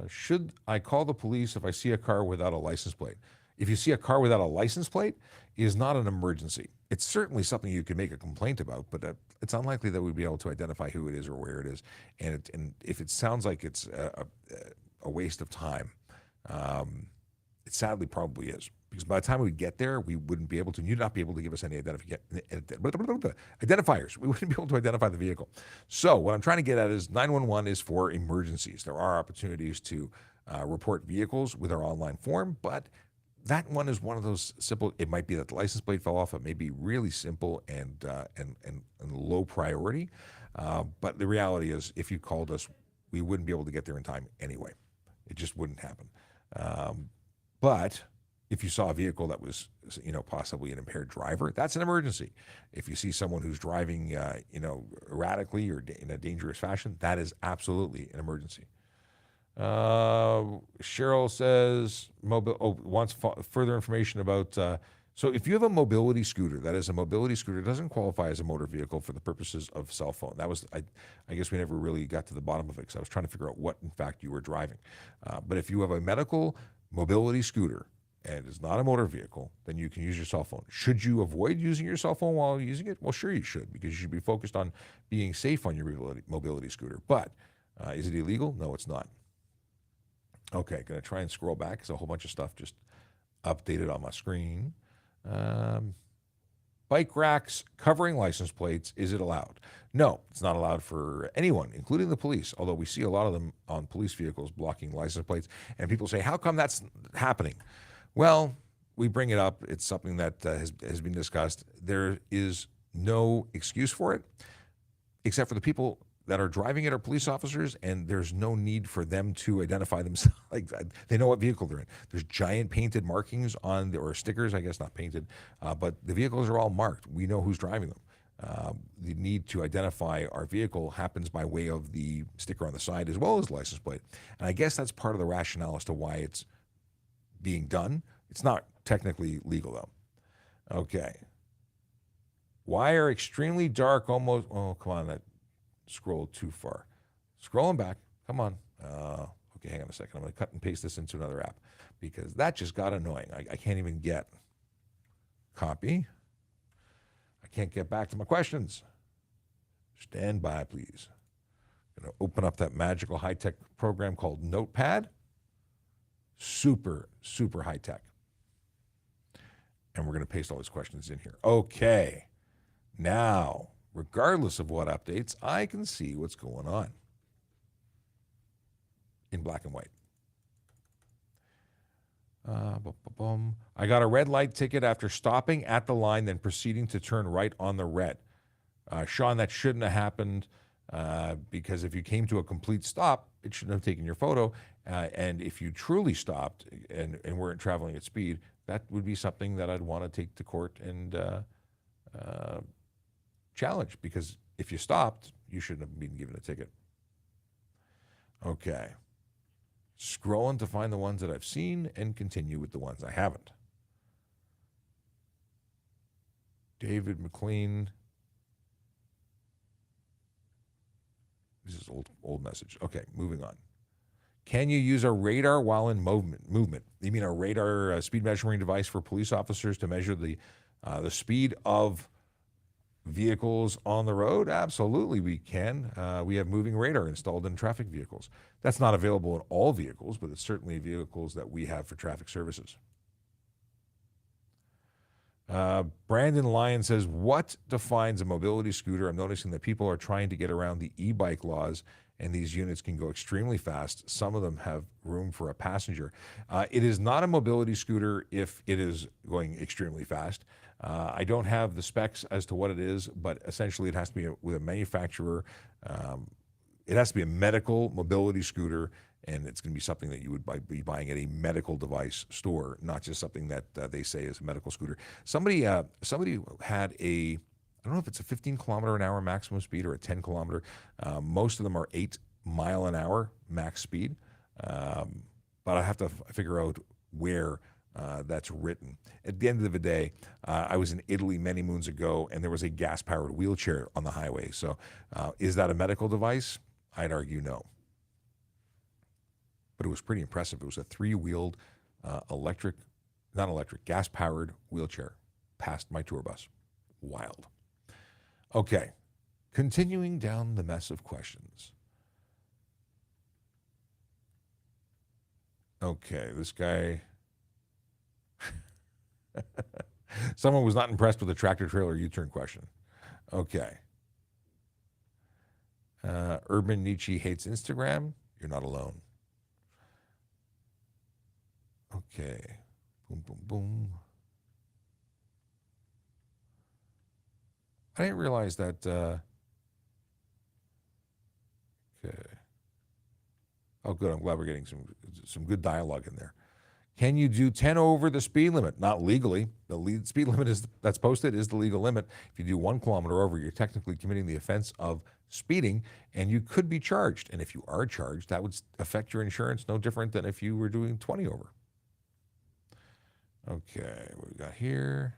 Should I call the police if I see a car without a license plate? If you see a car without a license plate, it is not an emergency. It's certainly something you can make a complaint about, but it's unlikely that we'd be able to identify who it is or where it is. And if it sounds like it's a waste of time, it sadly probably is. Because by the time we get there, we wouldn't be able to, you'd not be able to give us any identifiers. We wouldn't be able to identify the vehicle. So what I'm trying to get at is 911 is for emergencies. There are opportunities to report vehicles with our online form, but that one is one of those simple. It might be that the license plate fell off. It may be really simple and low priority. But the reality is, if you called us, we wouldn't be able to get there in time anyway. It just wouldn't happen. But if you saw a vehicle that was, possibly an impaired driver, that's an emergency. If you see someone who's driving, erratically or in a dangerous fashion, that is absolutely an emergency. Cheryl says wants further information about. So if you have a mobility scooter, that is a mobility scooter, doesn't qualify as a motor vehicle for the purposes of cell phone. That was I guess we never really got to the bottom of it because I was trying to figure out what in fact you were driving. But if you have a medical mobility scooter and it's not a motor vehicle, then you can use your cell phone. Should you avoid using your cell phone while using it? Well, sure you should, because you should be focused on being safe on your mobility scooter. But is it illegal? No, it's not. Okay, going to try and scroll back because a whole bunch of stuff just updated on my screen. Bike racks covering license plates, is it allowed? No, it's not allowed for anyone, including the police, although we see a lot of them on police vehicles blocking license plates. And people say, how come that's happening? Well, we bring it up. It's something that has been discussed. There is no excuse for it, except for the people that are driving it are police officers, and there's no need for them to identify themselves. Like, they know what vehicle they're in. There's giant painted markings on or stickers, I guess not painted, but the vehicles are all marked. We know who's driving them. The need to identify our vehicle happens by way of the sticker on the side as well as the license plate. And I guess that's part of the rationale as to why it's being done. It's not technically legal, though. Okay. Why are extremely dark almost... Oh, come on, that scrolled too far. Scrolling back. Come on. Okay, hang on a second. I'm going to cut and paste this into another app because that just got annoying. I can't even get copy. I can't get back to my questions. Stand by, please. I'm going to open up that magical high-tech program called Notepad. Super, super high-tech. And we're going to paste all these questions in here. Okay. Now, regardless of what updates, I can see what's going on in black and white. I got a red light ticket after stopping at the line, then proceeding to turn right on the red. Sean, that shouldn't have happened because if you came to a complete stop, it shouldn't have taken your photo. And if you truly stopped and weren't traveling at speed, that would be something that I'd want to take to court and challenge, because if you stopped, you shouldn't have been given a ticket. Okay. Scrolling to find the ones that I've seen and continue with the ones I haven't. David McLean. This is old message. Okay, moving on. Can you use a radar while in movement? You mean a radar speed measuring device for police officers to measure the speed of vehicles on the road? Absolutely, we can. We have moving radar installed in traffic vehicles. That's not available in all vehicles, but it's certainly vehicles that we have for traffic services. Brandon Lyon says, what defines a mobility scooter? I'm noticing that people are trying to get around the e-bike laws, and these units can go extremely fast. Some of them have room for a passenger. It is not a mobility scooter if it is going extremely fast. I don't have the specs as to what it is, but essentially it has to be with a manufacturer. It has to be a medical mobility scooter, and it's going to be something that you would be buying at a medical device store, not just something that they say is a medical scooter. Somebody had I don't know if it's a 15-kilometer-an-hour maximum speed or a 10-kilometer. Most of them are 8-mile-an-hour max speed, but I have to figure out where that's written. At the end of the day, I was in Italy many moons ago, and there was a gas-powered wheelchair on the highway. So is that a medical device? I'd argue no. But it was pretty impressive. It was a 3-wheeled gas-powered wheelchair past my tour bus. Wild. Okay, continuing down the mess of questions. Okay, this guy... Someone was not impressed with the tractor-trailer U-turn question. Okay. Urban Nietzsche hates Instagram. You're not alone. Okay. Boom, boom, boom. I didn't realize that. Okay. Oh, good. I'm glad we're getting some good dialogue in there. Can you do 10 over the speed limit? Not legally. The speed limit that's posted is the legal limit. If you do 1 kilometer over, you're technically committing the offense of speeding, and you could be charged. And if you are charged, that would affect your insurance no different than if you were doing 20 over. Okay, what we got here?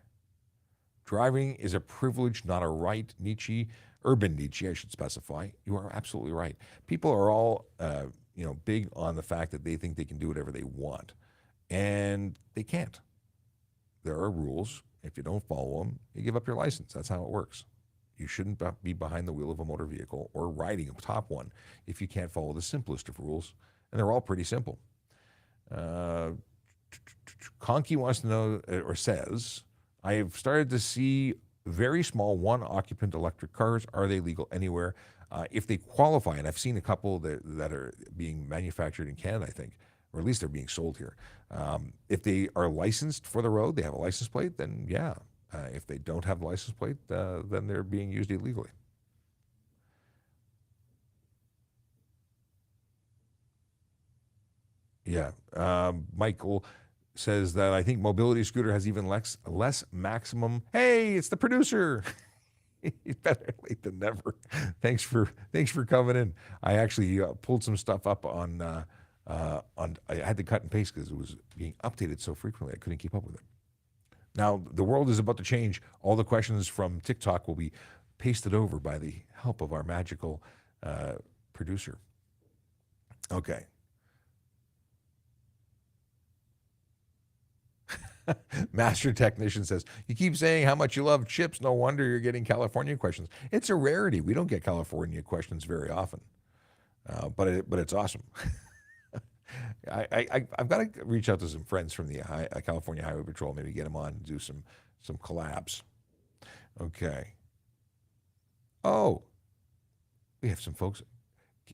Driving is a privilege, not a right. Nietzsche, Urban Nietzsche, I should specify. You are absolutely right. People are all, big on the fact that they think they can do whatever they want, and they can't. There are rules. If you don't follow them, you give up your license. That's how it works. You shouldn't be behind the wheel of a motor vehicle or riding atop one if you can't follow the simplest of rules, and they're all pretty simple. Conky wants to know, or says, I have started to see very small one-occupant electric cars. Are they legal anywhere? If they qualify, and I've seen a couple that are being manufactured in Canada, I think, or at least they're being sold here. If they are licensed for the road, they have a license plate, then yeah. If they don't have a license plate, then they're being used illegally. Yeah. Michael says that I think mobility scooter has even less maximum. Hey, it's the producer. Better late than never. Thanks for coming in. I actually pulled some stuff up on. I had to cut and paste because it was being updated so frequently I couldn't keep up with it. Now the world is about to change. All the questions from TikTok will be pasted over by the help of our magical producer. Okay. Master Technician says, you keep saying how much you love chips. No wonder you're getting California questions. It's a rarity. We don't get California questions very often, but it's awesome. I've got to reach out to some friends from the California Highway Patrol, maybe get them on and do some collabs. Okay. Oh, we have some folks.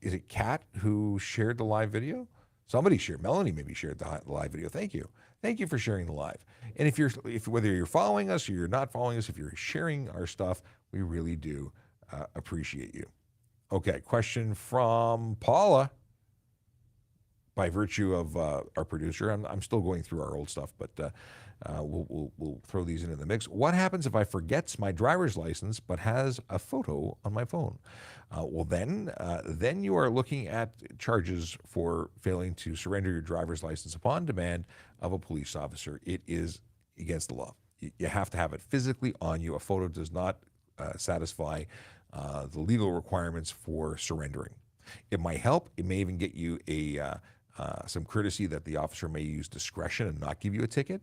Is it Kat who shared the live video? Somebody shared. Melanie maybe shared the live video. Thank you. Thank you for sharing the live. And if whether you're following us or you're not following us, if you're sharing our stuff, we really do appreciate you. Okay, question from Paula. By virtue of our producer, I'm still going through our old stuff, but we'll throw these into the mix. What happens if I forgets my driver's license but has a photo on my phone? Well, then you are looking at charges for failing to surrender your driver's license upon demand of a police officer. It is against the law. You have to have it physically on you. A photo does not satisfy the legal requirements for surrendering. It might help. It may even get you some courtesy that the officer may use discretion and not give you a ticket,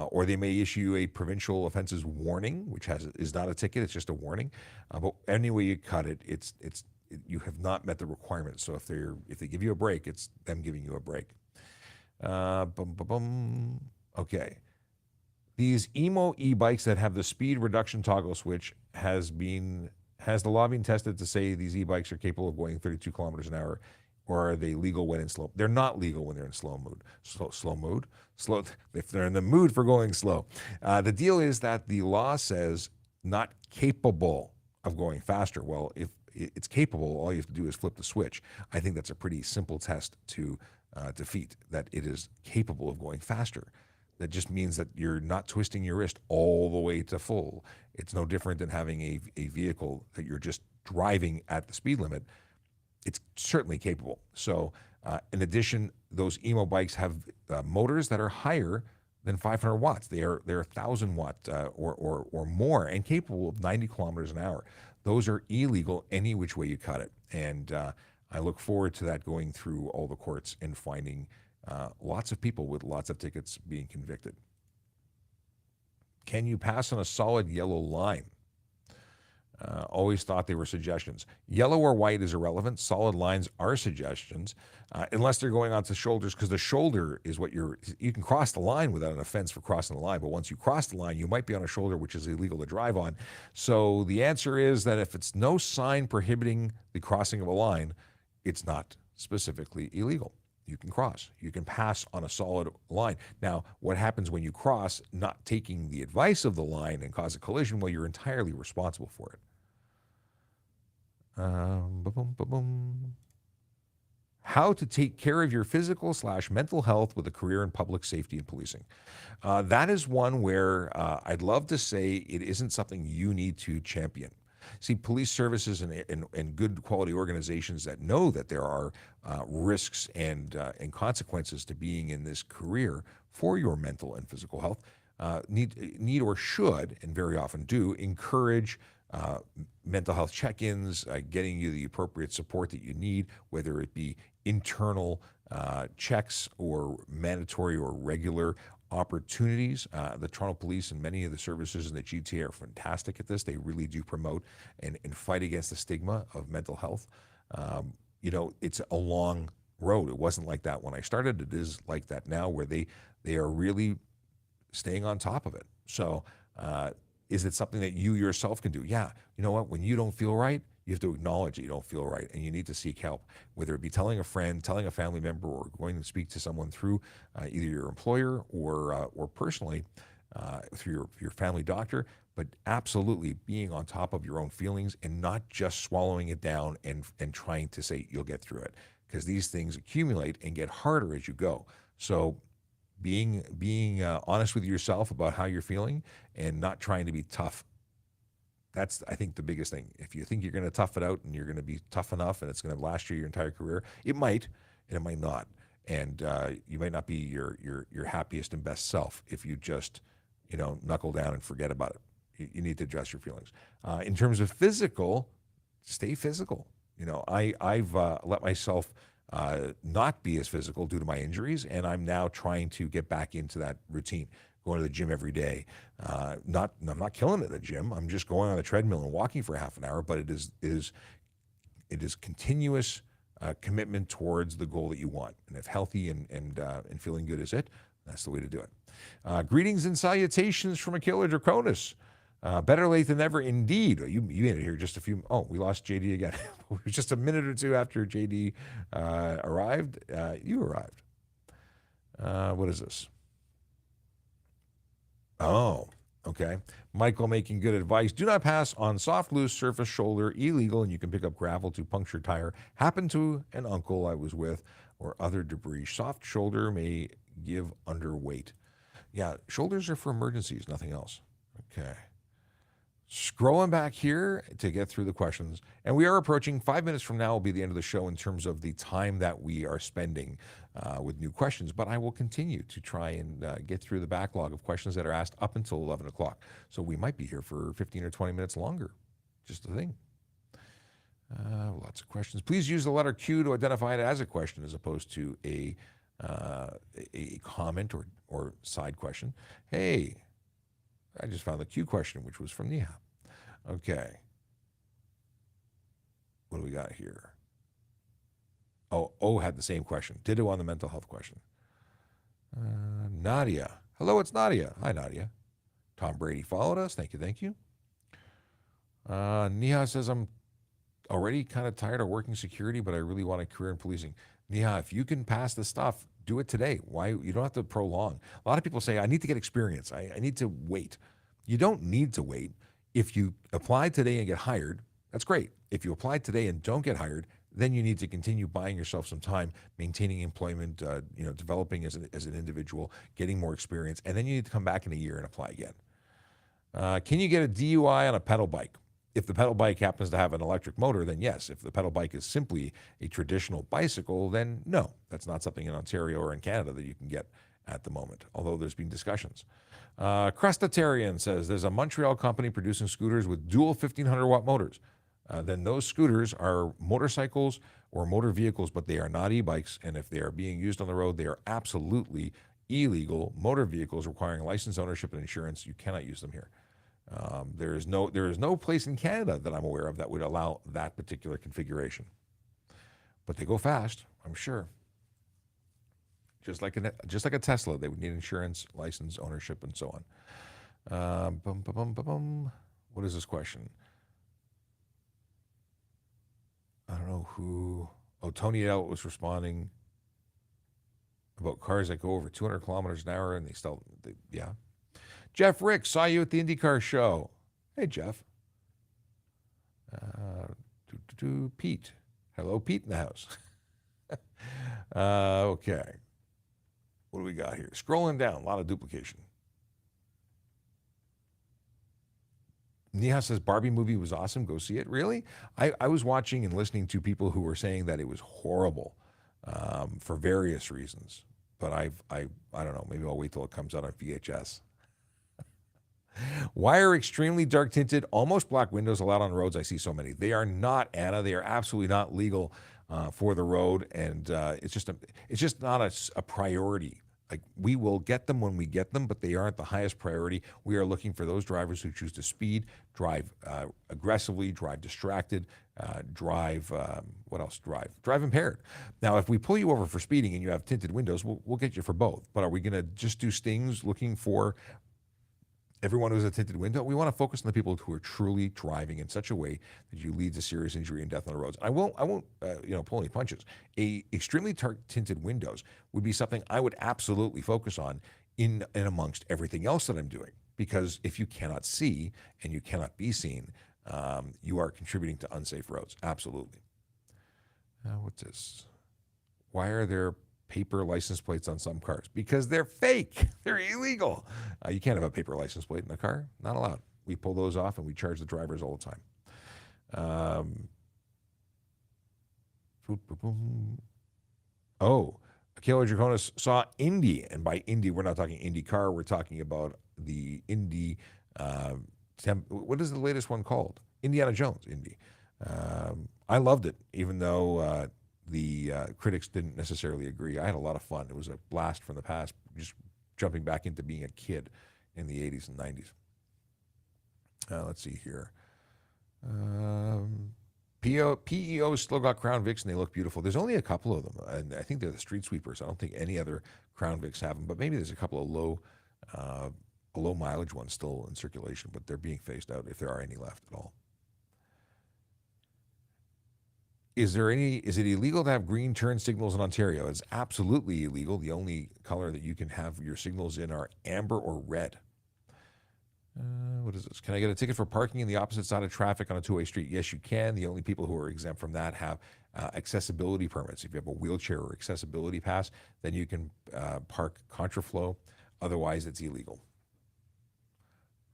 or they may issue a provincial offenses warning, which is not a ticket; it's just a warning. But anyway you cut it, you have not met the requirements. So if they give you a break, it's them giving you a break. Okay, these emo e-bikes that have the speed reduction toggle switch has the law been tested to say these e-bikes are capable of going 32 kilometers an hour? Or are they legal when in slow? They're not legal when they're in slow mood. Slow. If they're in the mood for going slow. The deal is that the law says not capable of going faster. Well, if it's capable, all you have to do is flip the switch. I think that's a pretty simple test to defeat that it is capable of going faster. That just means that you're not twisting your wrist all the way to full. It's no different than having a vehicle that you're just driving at the speed limit. It's certainly capable. So in addition, those emo bikes have motors that are higher than 500 watts. They're 1,000 watt or more and capable of 90 kilometers an hour. Those are illegal any which way you cut it. And I look forward to that going through all the courts and finding lots of people with lots of tickets being convicted. Can you pass on a solid yellow line? Always thought they were suggestions. Yellow or white is irrelevant. Solid lines are suggestions, unless they're going onto shoulders, because the shoulder is what you can cross the line without an offense for crossing the line. But once you cross the line, you might be on a shoulder, which is illegal to drive on. So the answer is that if it's no sign prohibiting the crossing of a line, it's not specifically illegal. You can cross. You can pass on a solid line. Now, what happens when you cross, not taking the advice of the line and cause a collision? Well, you're entirely responsible for it. How to take care of your physical/mental health with a career in public safety and policing. That is one where I'd love to say it isn't something you need to champion. See, police services and good quality organizations that know that there are risks and consequences to being in this career for your mental and physical health need or should, and very often do, encourage mental health check-ins, getting you the appropriate support that you need, whether it be internal checks or mandatory or regular opportunities. The Toronto Police and many of the services in the GTA are fantastic at this. They really do promote and fight against the stigma of mental health. It's a long road. It wasn't like that when I started. It is like that now, where they are really staying on top of it. So is it something that you yourself can do? Yeah. You know what? When you don't feel right, you have to acknowledge that you don't feel right, and you need to seek help, whether it be telling a friend, telling a family member, or going to speak to someone through either your employer or personally through your family doctor. But absolutely being on top of your own feelings and not just swallowing it down and trying to say you'll get through it. because these things accumulate and get harder as you go. So being honest with yourself about how you're feeling and not trying to be tough. That's, I think, the biggest thing. If you think you're going to tough it out and you're going to be tough enough and it's going to last you your entire career, it might, and it might not. And you might not be your happiest and best self if you just, knuckle down and forget about it. You need to address your feelings. In terms of physical, stay physical. I've let myself not be as physical due to my injuries, and I'm now trying to get back into that routine. Going to the gym every day. I'm not killing it at the gym. I'm just going on the treadmill and walking for half an hour, but it is continuous commitment towards the goal that you want. And if healthy and feeling good is it, that's the way to do it. Greetings and salutations from a killer Draconis. Better late than never, indeed. You made it here just a few. Oh, we lost JD again. Just a minute or two after JD arrived. You arrived. What is this? Oh, okay. Michael making good advice. Do not pass on soft, loose surface shoulder. Illegal, and you can pick up gravel to puncture tire. Happened to an uncle I was with, or other debris. Soft shoulder may give underweight. Yeah, shoulders are for emergencies, nothing else. Okay. Scrolling back here to get through the questions, and we are approaching 5 minutes from now will be the end of the show in terms of the time that we are spending with new questions, but I will continue to try and get through the backlog of questions that are asked up until 11 o'clock. So we might be here for 15 or 20 minutes longer. Just a thing. Lots of questions. Please use the letter Q to identify it as a question as opposed to a comment or side question. Hey, I just found the Q question, which was from Nia. Okay. What do we got here? Oh, O had the same question. Ditto on the mental health question. Nadia. Hello, it's Nadia. Hi, Nadia. Tom Brady followed us. Thank you, thank you. Nia says, I'm already kind of tired of working security, but I really want a career in policing. Nia, if you can pass the stuff, do it today. Why? You don't have to prolong. A lot of people say, I need to get experience. I need to wait. You don't need to wait. If you apply today and get hired, that's great. If you apply today and don't get hired, then you need to continue buying yourself some time, maintaining employment, developing as an individual, getting more experience, and then you need to come back in a year and apply again. Can you get a DUI on a pedal bike? If the pedal bike happens to have an electric motor, then yes. If the pedal bike is simply a traditional bicycle, then no. That's not something in Ontario or in Canada that you can get at the moment, although there's been discussions. Crestatarian says there's a Montreal company producing scooters with dual 1,500-watt motors. Then those scooters are motorcycles or motor vehicles, but they are not e-bikes. And if they are being used on the road, they are absolutely illegal motor vehicles requiring license, ownership, and insurance. You cannot use them here. There is no place in Canada that I'm aware of that would allow that particular configuration. But they go fast, I'm sure. Just like a Tesla, they would need insurance, license, ownership, and so on. What is this question? I don't know who. Oh, Tony L was responding about cars that go over 200 kilometers an hour, and yeah. Jeff Rick, saw you at the IndyCar show. Hey, Jeff. Pete. Hello, Pete in the house. Okay. What do we got here? Scrolling down, a lot of duplication. Neha says Barbie movie was awesome. Go see it. Really? I was watching and listening to people who were saying that it was horrible for various reasons. But I don't know. Maybe I'll wait till it comes out on VHS. Why are extremely dark tinted, almost black windows allowed on roads? I see so many. They are not, Anna. They are absolutely not legal for the road, and it's just not a priority. Like, we will get them when we get them, but they aren't the highest priority. We are looking for those drivers who choose to speed, drive aggressively, drive distracted, drive impaired. Now, if we pull you over for speeding and you have tinted windows, we'll get you for both. But are we going to just do stings looking for everyone who's a tinted window? We want to focus on the people who are truly driving in such a way that you lead to serious injury and death on the roads. I won't pull any punches. Extremely tinted windows would be something I would absolutely focus on in and amongst everything else that I'm doing. Because if you cannot see and you cannot be seen, you are contributing to unsafe roads. Absolutely. What's this? Why are there paper license plates on some cars? Because they're fake. They're illegal. You can't have a paper license plate in a car. Not allowed. We pull those off and we charge the drivers all the time. Kayla Draconis saw Indy, and by Indy, we're not talking Indy car. We're talking about the Indy. What is the latest one called? Indiana Jones Indy. I loved it, even though the critics didn't necessarily agree. I had a lot of fun. It was a blast from the past, just jumping back into being a kid in the 80s and 90s. Let's see here. PEO still got Crown Vics, and they look beautiful. There's only a couple of them, and I think they're the street sweepers. I don't think any other Crown Vics have them, but maybe there's a couple of low mileage ones still in circulation, but they're being phased out if there are any left at all. Is it illegal to have green turn signals in Ontario? It's absolutely illegal. The only color that you can have your signals in are amber or red. What is this? Can I get a ticket for parking in the opposite side of traffic on a two-way street? Yes, you can. The only people who are exempt from that have accessibility permits. If you have a wheelchair or accessibility pass, then you can park contraflow. Otherwise, it's illegal.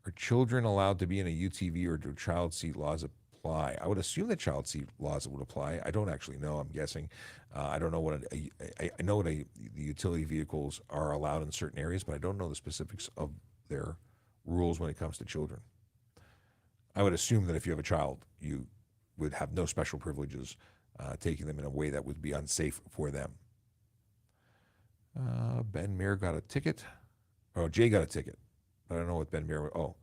Are children allowed to be in a UTV, or do child seat laws apply? I would assume that child seat laws would apply. I don't actually know. I'm guessing. I don't know what I know what the utility vehicles are allowed in certain areas, but I don't know the specifics of their rules when it comes to children. I would assume that if you have a child, you would have no special privileges taking them in a way that would be unsafe for them. Ben Mayer got a ticket. Oh, Jay got a ticket. I don't know what Ben Mayer. Oh.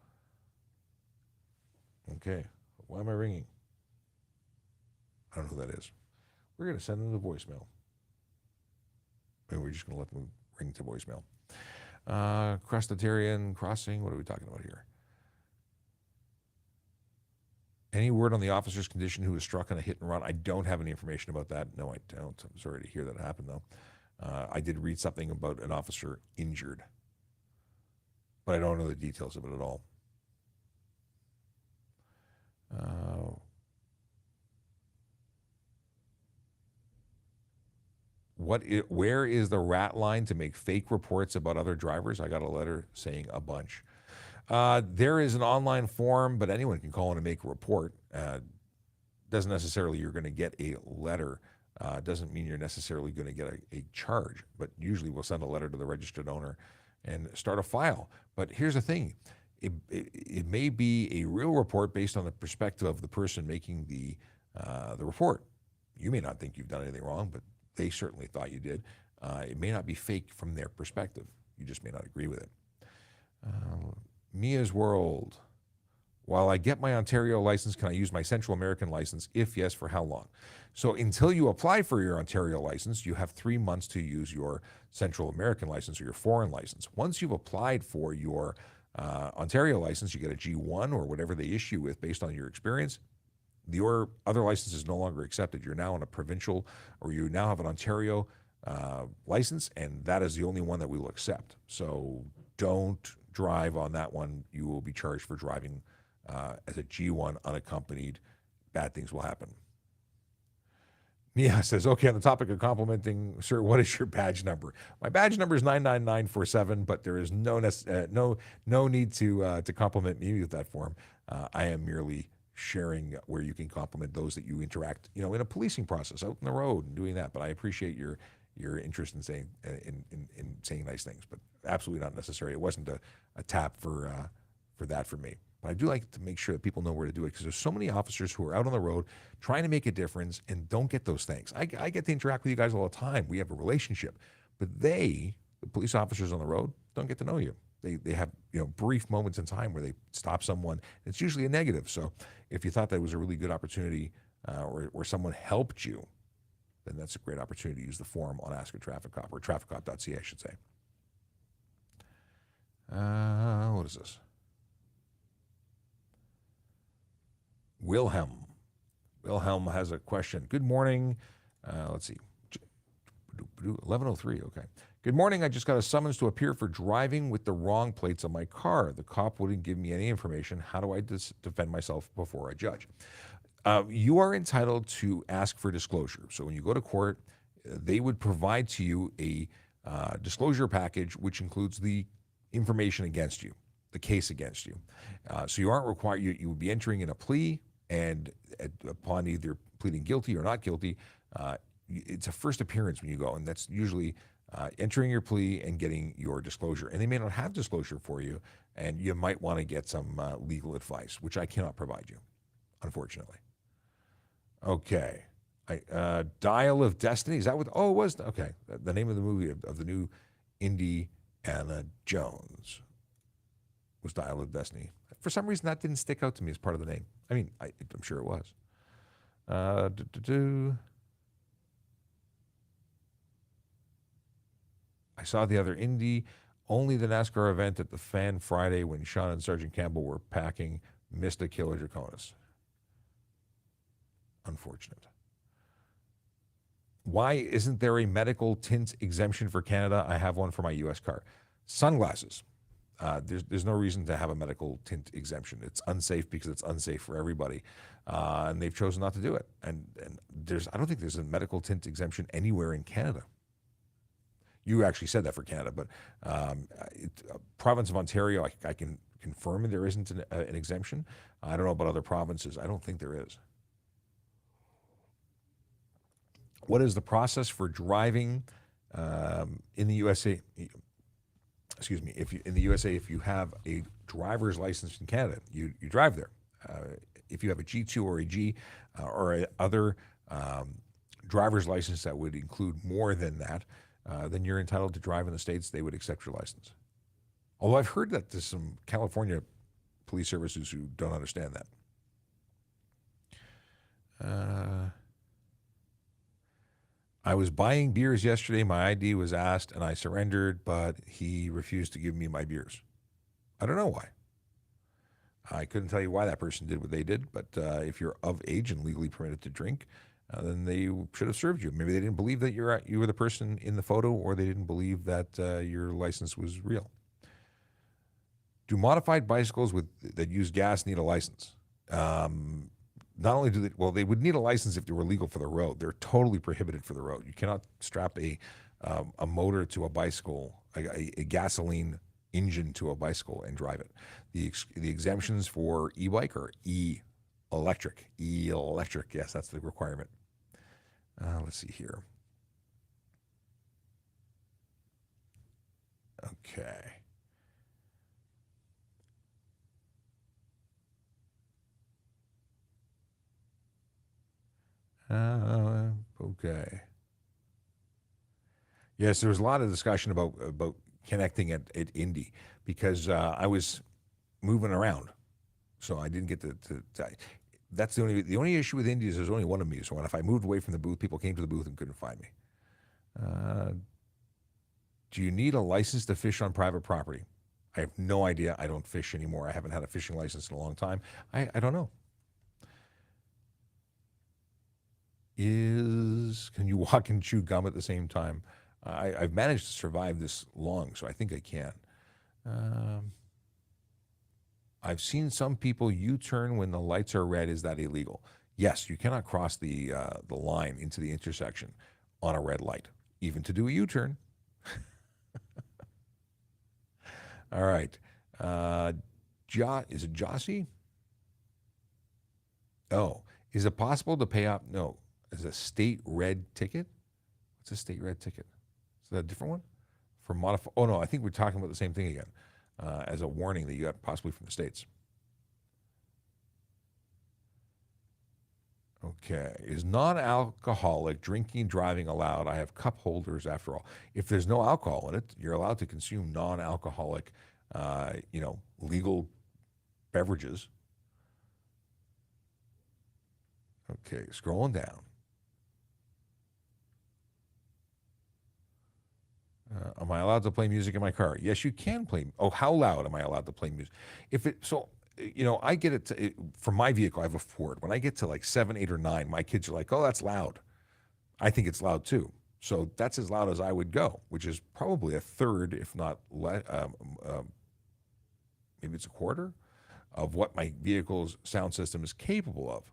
Okay. Why am I ringing? I don't know who that is. We're going to send them to voicemail. And we're just going to let them ring to voicemail. Crustarian crossing. What are we talking about here? Any word on the officer's condition who was struck on a hit and run? I don't have any information about that. No, I don't. I'm sorry to hear that happened, though. I did read something about an officer injured, but I don't know the details of it at all. Where is the rat line to make fake reports about other drivers? I got a letter saying a bunch. There is an online form, but anyone can call in and make a report. Doesn't necessarily you're going to get a letter. Doesn't mean you're necessarily going to get a charge, but usually we'll send a letter to the registered owner and start a file. But here's the thing. It may be a real report based on the perspective of the person making the report. You may not think you've done anything wrong, but they certainly thought you did. It may not be fake from their perspective. You just may not agree with it. Mia's World. While I get my Ontario license, can I use my Central American license? If yes, for how long? So until you apply for your Ontario license, you have 3 months to use your Central American license or your foreign license. Once you've applied for your Ontario license, you get a G1 or whatever they issue with based on your experience. Your other license is no longer accepted. You're now on a provincial, or you now have an Ontario license, and that is the only one that we will accept. So don't drive on that one. You will be charged for driving as a G1 unaccompanied. Bad things will happen. Mia says, okay, on the topic of complimenting, sir, what is your badge number? My badge number is 99947, but there is no need to compliment me with that form. I am merely sharing where you can compliment those that you interact, in a policing process out in the road and doing that. But I appreciate your interest in saying in saying nice things, but absolutely not necessary. It wasn't a tap for that for me. But I do like to make sure that people know where to do it, because there's so many officers who are out on the road trying to make a difference and don't get those things. I get to interact with you guys all the time. We have a relationship, but the police officers on the road, don't get to know you. They have brief moments in time where they stop someone. It's usually a negative. So if you thought that was a really good opportunity or someone helped you, then that's a great opportunity to use the form on Ask a Traffic Cop, or trafficcop.ca, I should say. What is this? Wilhelm has a question. Good morning. Let's see. 11:03. Okay. Good morning. I just got a summons to appear for driving with the wrong plates on my car. The cop wouldn't give me any information. How do I defend myself before I judge? You are entitled to ask for disclosure. So when you go to court, they would provide to you a disclosure package, which includes the information against you, the case against you. So you aren't required, you would be entering in a plea, and upon either pleading guilty or not guilty, it's a first appearance when you go, and that's usually entering your plea and getting your disclosure. And they may not have disclosure for you, and you might want to get some legal advice, which I cannot provide you, unfortunately. Okay. Dial of Destiny, is that what? Oh, it was. Okay. The name of the movie of the new Indiana Jones was Dial of Destiny. For some reason, that didn't stick out to me as part of the name. I mean, I'm sure it was. I saw the other Indy, only the NASCAR event at the Fan Friday when Sean and Sergeant Campbell were packing, missed a Killer Draconis. Unfortunate. Why isn't there a medical tint exemption for Canada? I have one for my U.S. car. Sunglasses. There's no reason to have a medical tint exemption. It's unsafe because it's unsafe for everybody, and they've chosen not to do it. And I don't think there's a medical tint exemption anywhere in Canada. You actually said that for Canada, but province of Ontario, I can confirm there isn't an exemption. I don't know about other provinces. I don't think there is. What is the process for driving in the USA? Excuse me. In the USA, if you have a driver's license in Canada, you drive there. If you have a G2 or a G or other driver's license that would include more than that, then you're entitled to drive in the States. They would accept your license. Although I've heard that there's some California police services who don't understand that. I was buying beers yesterday. My ID was asked and I surrendered, but he refused to give me my beers. I don't know why. I couldn't tell you why that person did what they did, but if you're of age and legally permitted to drink, then they should have served you. Maybe they didn't believe that you were the person in the photo, or they didn't believe that your license was real. Do modified bicycles that use gas need a license? Not only do they would need a license if they were legal for the road. They're totally prohibited for the road. You cannot strap a motor to a bicycle, a gasoline engine to a bicycle and drive it. The exemptions for e-bike are electric. E-electric, yes, that's the requirement. Let's see here. Okay. Okay. Yes, there was a lot of discussion about connecting at Indy because I was moving around, so I didn't get to that's the only issue with Indy is there's only one of me. So if I moved away from the booth, people came to the booth and couldn't find me. Do you need a license to fish on private property? I have no idea. I don't fish anymore. I haven't had a fishing license in a long time. I don't know. Can you walk and chew gum at the same time? I've managed to survive this long, so I think I can. I've seen some people U-turn when the lights are red. Is that illegal? Yes, you cannot cross the line into the intersection on a red light, even to do a U-turn. All right. Is it Jossie? Oh, is it possible to pay off? No. Is a state red ticket? What's a state red ticket? Is that a different one? For modify? Oh no, I think we're talking about the same thing again. As a warning that you got possibly from the States. Okay. Is non-alcoholic drinking and driving allowed? I have cup holders after all. If there's no alcohol in it, you're allowed to consume non-alcoholic, legal beverages. Okay, scrolling down. Am I allowed to play music in my car? Yes, you can play. Oh, how loud am I allowed to play music? I get it for my vehicle. I have a Ford. When I get to like 7, 8, or 9, my kids are like, "Oh, that's loud." I think it's loud too. So that's as loud as I would go, which is probably a third, if not maybe it's a quarter of what my vehicle's sound system is capable of.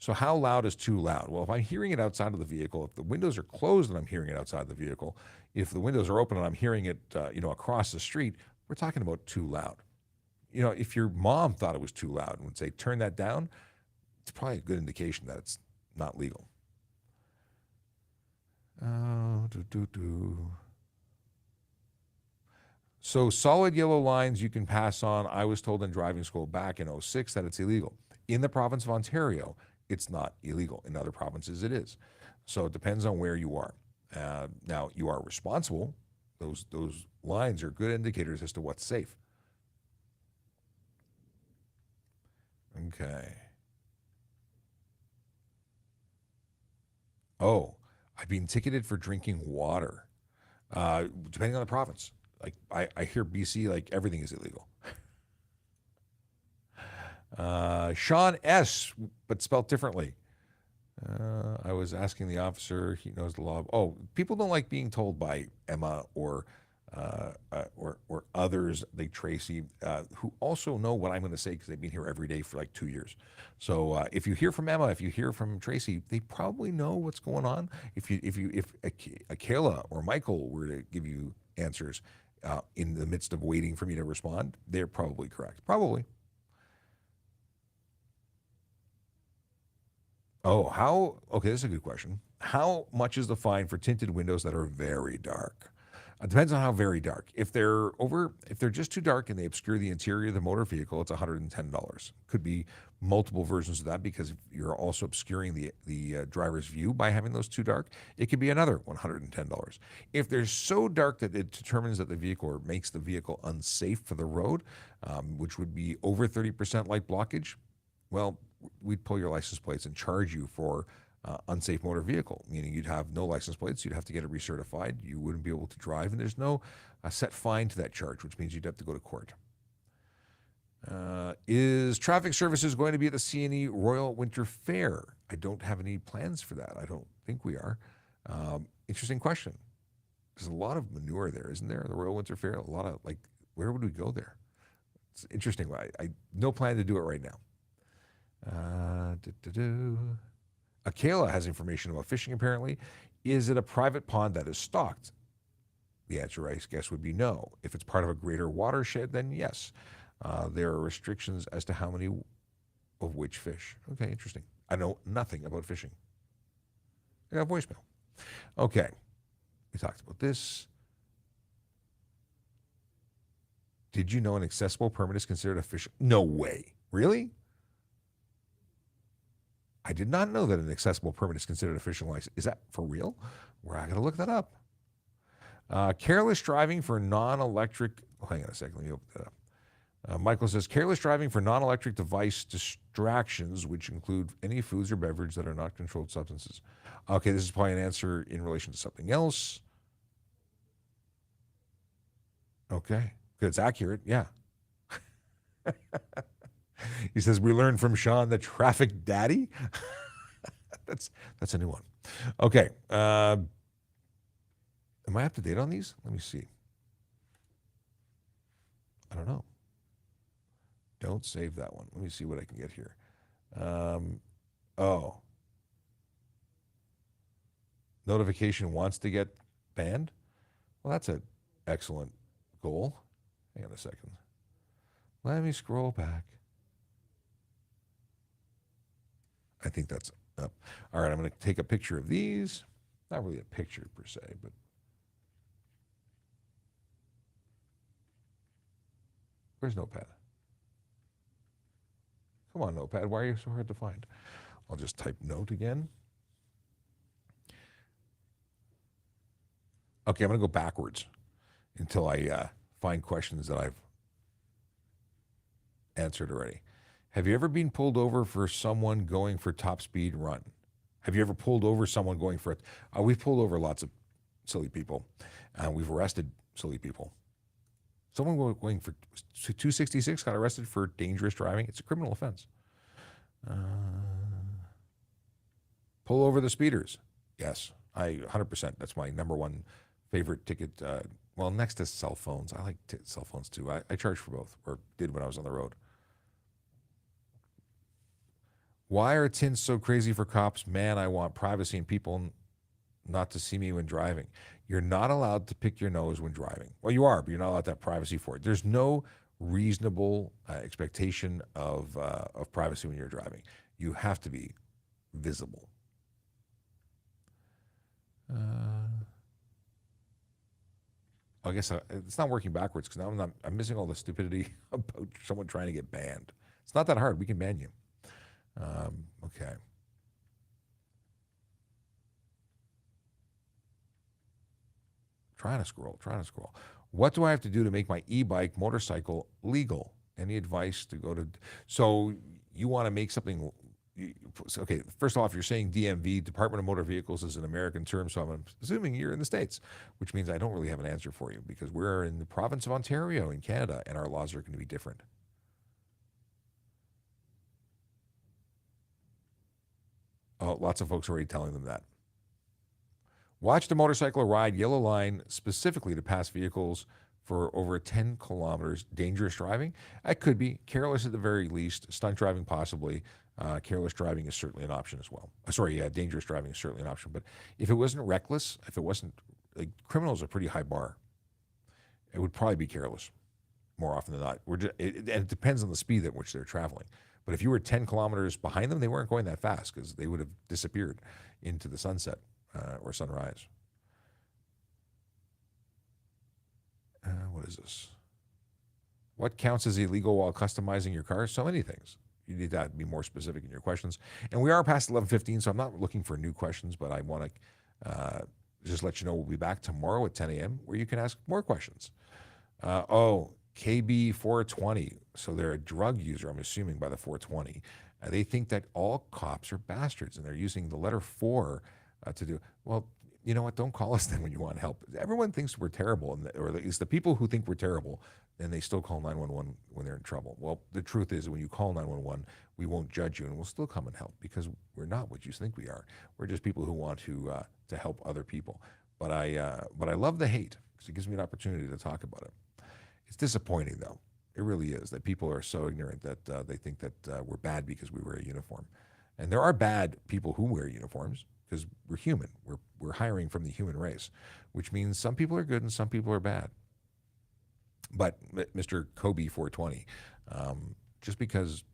So how loud is too loud? Well, if I'm hearing it outside of the vehicle, if the windows are closed and I'm hearing it outside the vehicle, if the windows are open and I'm hearing it, across the street, we're talking about too loud. If your mom thought it was too loud and would say, turn that down, it's probably a good indication that it's not legal. So solid yellow lines you can pass on. I was told in driving school back in 06 that it's illegal. In the province of Ontario, it's not illegal. In other provinces, it is. So it depends on where you are. Now, you are responsible. Those lines are good indicators as to what's safe. Okay. Oh, I've been ticketed for drinking water, depending on the province. Like I hear BC, like everything is illegal. Sean S., but spelled differently. I was asking the officer, he knows the law. Oh, people don't like being told by Emma or others, like Tracy, who also know what I'm going to say because they've been here every day for like 2 years. So if you hear from Emma, if you hear from Tracy, they probably know what's going on. If Kayla or Michael were to give you answers in the midst of waiting for me to respond, they're probably correct. Probably. Oh, okay, this is a good question. How much is the fine for tinted windows that are very dark? It depends on how very dark. If they're just too dark and they obscure the interior of the motor vehicle, it's $110. Could be multiple versions of that because you're also obscuring the driver's view by having those too dark. It could be another $110. If they're so dark that it determines that the vehicle or makes the vehicle unsafe for the road, which would be over 30% light blockage, well, we'd pull your license plates and charge you for unsafe motor vehicle, meaning you'd have no license plates, you'd have to get it recertified, you wouldn't be able to drive, and there's no set fine to that charge, which means you'd have to go to court. Is traffic services going to be at the CNE Royal Winter Fair? I don't have any plans for that. I don't think we are. Interesting question. There's a lot of manure there, isn't there? The Royal Winter Fair, a lot of, where would we go there? It's interesting. I no plan to do it right now. Akela has information about fishing, apparently. Is it a private pond that is stocked? The answer, I guess, would be no. If it's part of a greater watershed, then yes. There are restrictions as to how many of which fish. Okay, interesting. I know nothing about fishing. I got a voicemail. Okay, we talked about this. Did you know an accessible permit is considered a fish? No way. Really? I did not know that an accessible permit is considered a fishing license. Is that for real? We're not going to look that up. Careless driving for non-electric. Oh, hang on a second. Let me open that up. Michael says, careless driving for non-electric device distractions, which include any foods or beverage that are not controlled substances. Okay, this is probably an answer in relation to something else. Okay, good. It's accurate. Yeah. He says, we learned from Sean the traffic daddy. That's a new one. Okay. Am I up to date on these? Let me see. I don't know. Don't save that one. Let me see what I can get here. Notification wants to get banned. Well, that's an excellent goal. Hang on a second. Let me scroll back. I think that's up. All right, I'm going to take a picture of these. Not really a picture per se, but where's Notepad? Come on, Notepad. Why are you so hard to find? I'll just type note again. Okay, I'm going to go backwards until I find questions that I've answered already. Have you ever been pulled over for someone going for top speed run? Have you ever pulled over someone going for it? We've pulled over lots of silly people. We've arrested silly people. Someone going for 266 got arrested for dangerous driving. It's a criminal offense. Pull over the speeders. Yes, 100%. That's my number one favorite ticket. Well, next to cell phones. I like cell phones too. I charge for both, or did when I was on the road. Why are tints so crazy for cops? Man, I want privacy and people not to see me when driving. You're not allowed to pick your nose when driving. Well, you are, but you're not allowed to have privacy for it. There's no reasonable expectation of privacy when you're driving. You have to be visible. I guess it's not working backwards because now I'm missing all the stupidity about someone trying to get banned. It's not that hard. We can ban you. Okay. Trying to scroll. What do I have to do to make my e-bike motorcycle legal? Any advice to go to? So you want to make something? Okay, first off, you're saying DMV, Department of Motor Vehicles, is an American term, so I'm assuming you're in the States, which means I don't really have an answer for you because we're in the province of Ontario in Canada, and our laws are going to be different. Oh, lots of folks are already telling them that. Watch the motorcycle ride yellow line specifically to pass vehicles for over 10 kilometers. Dangerous driving? It could be. Careless at the very least. Stunt driving possibly. Careless driving is certainly an option as well. Dangerous driving is certainly an option. But if it wasn't reckless, if it wasn't, like, criminals are pretty high bar. It would probably be careless more often than not. And it depends on the speed at which they're traveling. But if you were 10 kilometers behind them, they weren't going that fast because they would have disappeared into the sunset or sunrise. What is this? What counts as illegal while customizing your car? So many things. You need to be more specific in your questions. And we are past 11:15, so I'm not looking for new questions, but I want to just let you know we'll be back tomorrow at 10 a.m. where you can ask more questions. KB 420. So they're a drug user, I'm assuming, by the 420. They think that all cops are bastards, and they're using the letter 4 to do. Well, you know what? Don't call us then when you want help. Everyone thinks we're terrible, or at least the people who think we're terrible, and they still call 911 when they're in trouble. Well, the truth is, when you call 911, we won't judge you, and we'll still come and help because we're not what you think we are. We're just people who want to help other people. But I love the hate because it gives me an opportunity to talk about it. It's disappointing, though. It really is that people are so ignorant that they think that we're bad because we wear a uniform. And there are bad people who wear uniforms because we're human. We're hiring from the human race, which means some people are good and some people are bad. But Mr. Kobe 420, just because,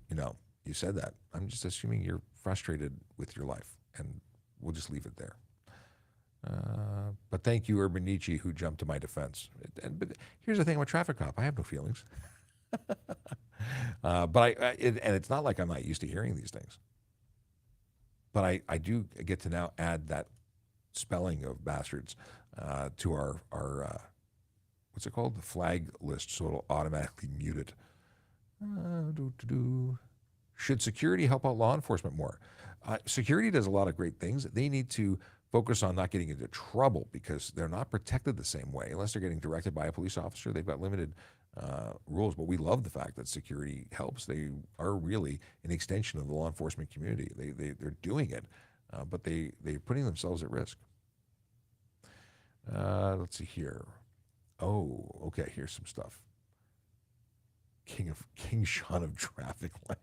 you said that, I'm just assuming you're frustrated with your life, and we'll just leave it there. But thank you, Urban Nietzsche, who jumped to my defense. But here's the thing: I'm a traffic cop. I have no feelings. But it's not like I'm not used to hearing these things. But I do get to now add that spelling of bastards to our what's it called? The flag list, so it'll automatically mute it. Should security help out law enforcement more? Security does a lot of great things. They need to focus on not getting into trouble because they're not protected the same way. Unless they're getting directed by a police officer, they've got limited rules. But we love the fact that security helps. They are really an extension of the law enforcement community. They're doing it, but they're putting themselves at risk. Let's see here. Oh, okay, here's some stuff. King Sean of Traffic Light.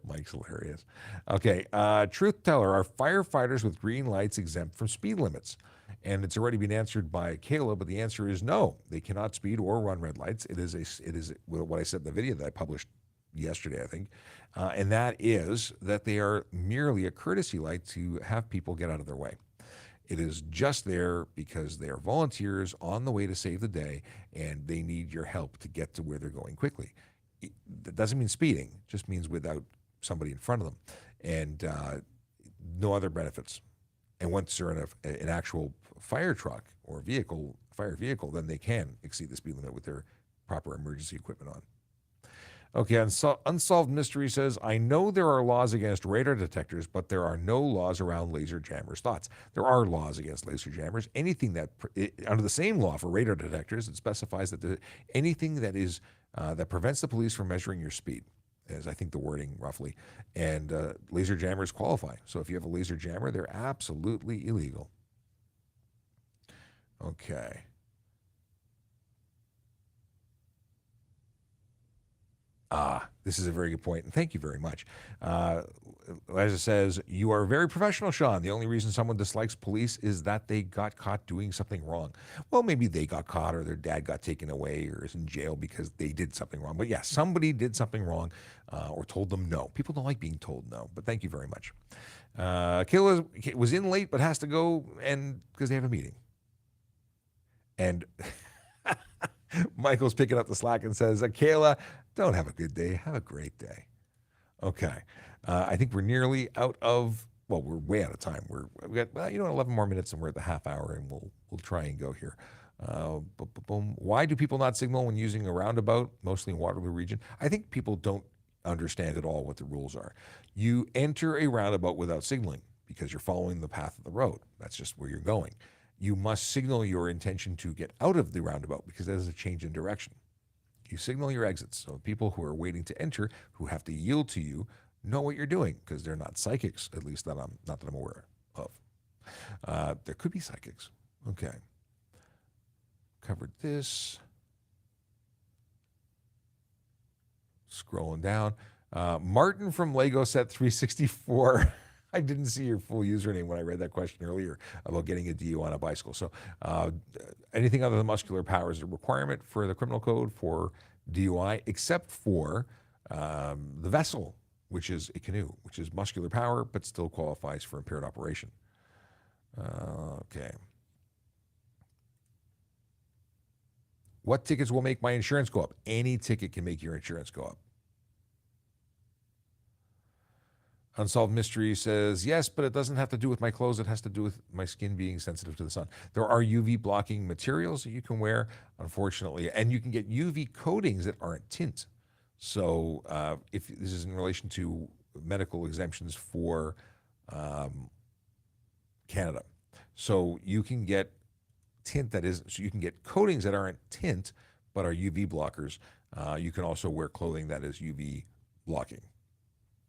Mike's hilarious. Okay, truth teller, are firefighters with green lights exempt from speed limits? And it's already been answered by Kayla, but the answer is no. They cannot speed or run red lights. It is what I said in the video that I published yesterday, I think, and that is that they are merely a courtesy light to have people get out of their way. It is just there because they are volunteers on the way to save the day, and they need your help to get to where they're going quickly. That doesn't mean speeding; it just means without somebody in front of them, and no other benefits. And once they're in an actual fire truck or fire vehicle, then they can exceed the speed limit with their proper emergency equipment on. Okay, Unsolved Mystery says, I know there are laws against radar detectors, but there are no laws around laser jammers. Thoughts? There are laws against laser jammers. Anything that, under the same law for radar detectors, it specifies that anything that is that prevents the police from measuring your speed, is I think the wording roughly, and laser jammers qualify. So if you have a laser jammer, they're absolutely illegal. Okay. This is a very good point, and thank you very much. Liza says, you are very professional, Sean. The only reason someone dislikes police is that they got caught doing something wrong. Well, maybe they got caught or their dad got taken away or is in jail because they did something wrong. But yeah, somebody did something wrong or told them no. People don't like being told no, but thank you very much. Kayla was in late but has to go and because they have a meeting. And Michael's picking up the slack and says, Kayla, don't have a good day. Have a great day. Okay. I think we're nearly out of, well, we're way out of time. We got, 11 more minutes and we're at the half hour and we'll try and go here. Why do people not signal when using a roundabout, mostly in Waterloo region? I think people don't understand at all what the rules are. You enter a roundabout without signaling because you're following the path of the road. That's just where you're going. You must signal your intention to get out of the roundabout because that is a change in direction. You signal your exits. So people who are waiting to enter, who have to yield to you, know what you're doing because they're not psychics, at least not that I'm aware of. There could be psychics. Okay. Covered this. Scrolling down. Martin from Lego Set 364. I didn't see your full username when I read that question earlier about getting a DU on a bicycle. So anything other than muscular power is a requirement for the criminal code for DUI, except for the vessel, which is a canoe, which is muscular power, but still qualifies for impaired operation. Okay. What tickets will make my insurance go up? Any ticket can make your insurance go up. Unsolved Mystery says, yes, but it doesn't have to do with my clothes. It has to do with my skin being sensitive to the sun. There are UV blocking materials that you can wear, unfortunately, and you can get UV coatings that aren't tint. So if this is in relation to medical exemptions for Canada. So you can get tint that is, so you can get coatings that aren't tint, but are UV blockers. You can also wear clothing that is UV blocking.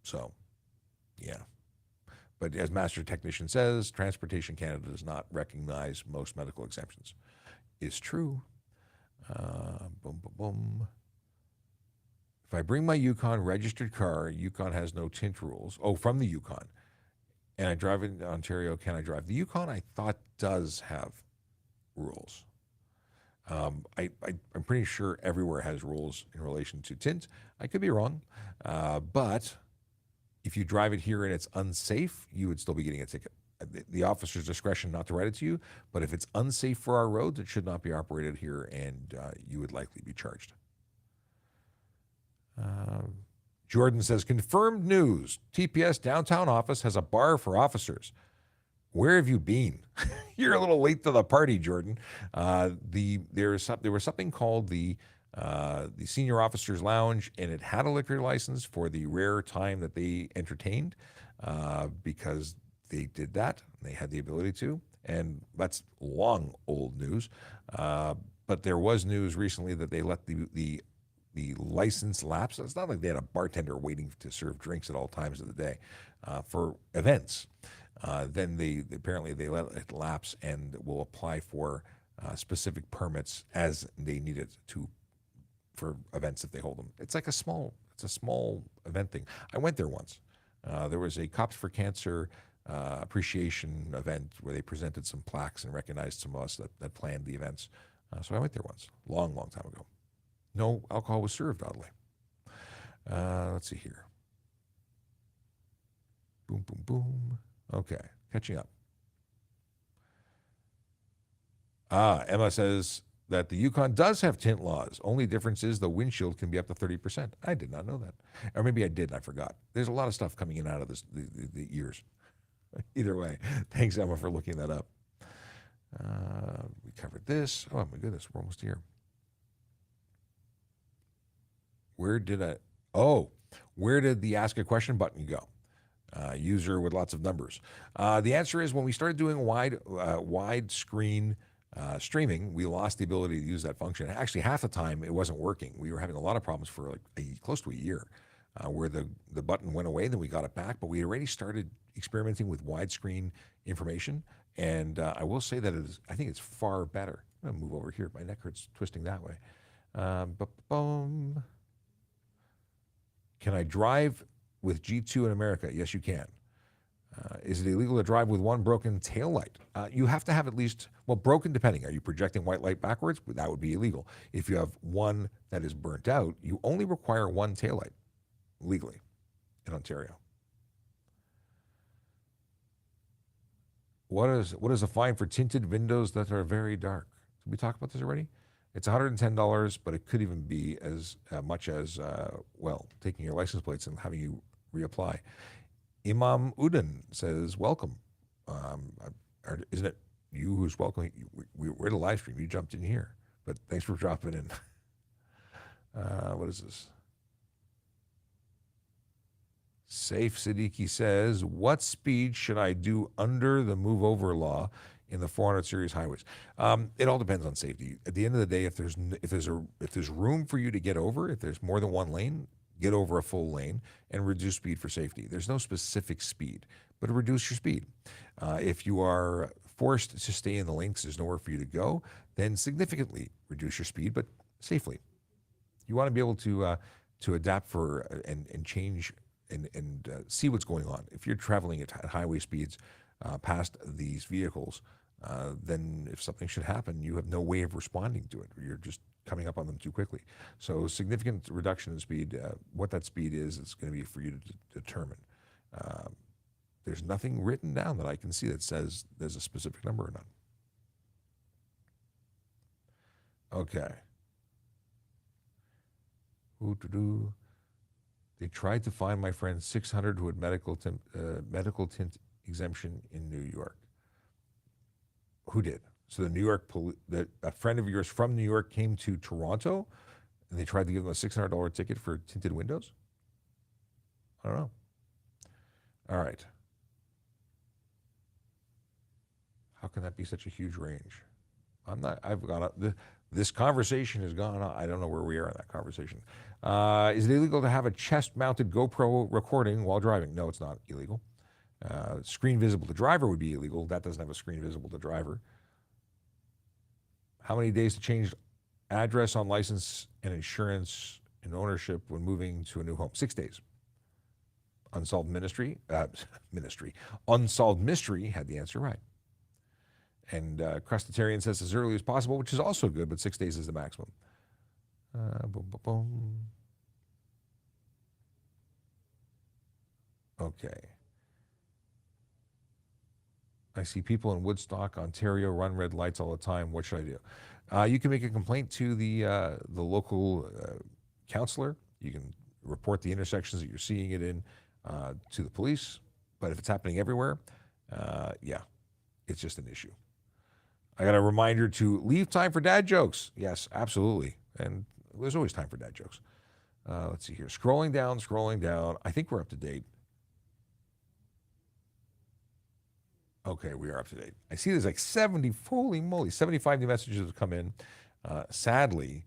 So, yeah. But as Master Technician says, Transportation Canada does not recognize most medical exemptions. Is true. Boom, boom, boom. If I bring my Yukon registered car, Yukon has no tint rules. Oh, from the Yukon. And I drive in Ontario, can I drive? The Yukon, I thought, does have rules. I'm pretty sure everywhere has rules in relation to tint. I could be wrong, but if you drive it here and it's unsafe, you would still be getting a ticket. The officer's discretion not to write it to you, but if it's unsafe for our roads, it should not be operated here, and you would likely be charged. Jordan says, confirmed news. TPS downtown office has a bar for officers. Where have you been? You're a little late to the party, Jordan. There was something called the Senior Officers Lounge, and it had a liquor license for the rare time that they entertained because they did that. They had the ability to, and that's long old news. But there was news recently that they let the license lapse. It's not like they had a bartender waiting to serve drinks at all times of the day for events. Then apparently they let it lapse and will apply for specific permits as they need it for events if they hold them. It's a small event thing. I went there once. There was a Cops for Cancer appreciation event where they presented some plaques and recognized some of us that planned the events. So I went there once, long time ago. No alcohol was served, oddly. Let's see here. Boom, boom, boom. Okay, catching up. Emma says that the Yukon does have tint laws. Only difference is the windshield can be up to 30%. I did not know that. Or maybe I did and I forgot. There's a lot of stuff coming in out of the ears. Either way, thanks, Emma, for looking that up. We covered this. Oh, my goodness, we're almost here. Where did the Ask a Question button go? User with lots of numbers. The answer is when we started doing wide screen streaming, we lost the ability to use that function. Actually, half the time it wasn't working. We were having a lot of problems for close to a year where the button went away, then we got it back, but we had already started experimenting with widescreen information. And I will say that I think it's far better. I'm gonna move over here. My neck hurts twisting that way. Can I drive with G2 in America? Yes, you can. Is it illegal to drive with one broken taillight? You have to have at least, well, broken depending. Are you projecting white light backwards? That would be illegal. If you have one that is burnt out, you only require one taillight legally in Ontario. What is a fine for tinted windows that are very dark? Did we talk about this already? It's $110, but it could even be as much as, well, taking your license plates and having you reapply. Imam Udin says, welcome. Isn't it you who's welcoming? We're the live stream. You jumped in here, but thanks for dropping in. What is this? Safe Siddiqui says, what speed should I do under the move over law in the 400 series highways? It all depends on safety. At the end of the day, if there's room for you to get over, if there's more than one lane, get over a full lane and reduce speed for safety. There's no specific speed, but reduce your speed. If you are forced to stay in the lane because there's nowhere for you to go, then significantly reduce your speed, but safely. You want to be able to adapt for and change and see what's going on. If you're traveling at highway speeds past these vehicles, then if something should happen, you have no way of responding to it. You're just coming up on them too quickly. So significant reduction in speed, what that speed is, it's going to be for you to determine. There's nothing written down that I can see that says there's a specific number or none. Okay. They tried to find my friend 600 who had medical tint exemption in New York. Who did? So the New York a friend of yours from New York came to Toronto, and they tried to give them a $600 ticket for tinted windows. I don't know. All right. How can that be such a huge range? I've gone up. This conversation has gone on. I don't know where we are in that conversation. Is it illegal to have a chest-mounted GoPro recording while driving? No, it's not illegal. Screen visible to driver would be illegal. That doesn't have a screen visible to driver. How many days to change address on license and insurance and ownership when moving to a new home? 6 days. Unsolved Unsolved Mystery had the answer right. And Crustitarian says as early as possible, which is also good, but 6 days is the maximum. Okay. I see people in Woodstock, Ontario, run red lights all the time. What should I do? You can make a complaint to the local counselor. You can report the intersections that you're seeing it in to the police. But if it's happening everywhere, yeah, it's just an issue. I got a reminder to leave time for dad jokes. Yes, absolutely. And there's always time for dad jokes. Let's see here. Scrolling down. I think we're up to date. Okay, we are up to date. I see there's like 70, holy moly, 75 new messages have come in. Sadly,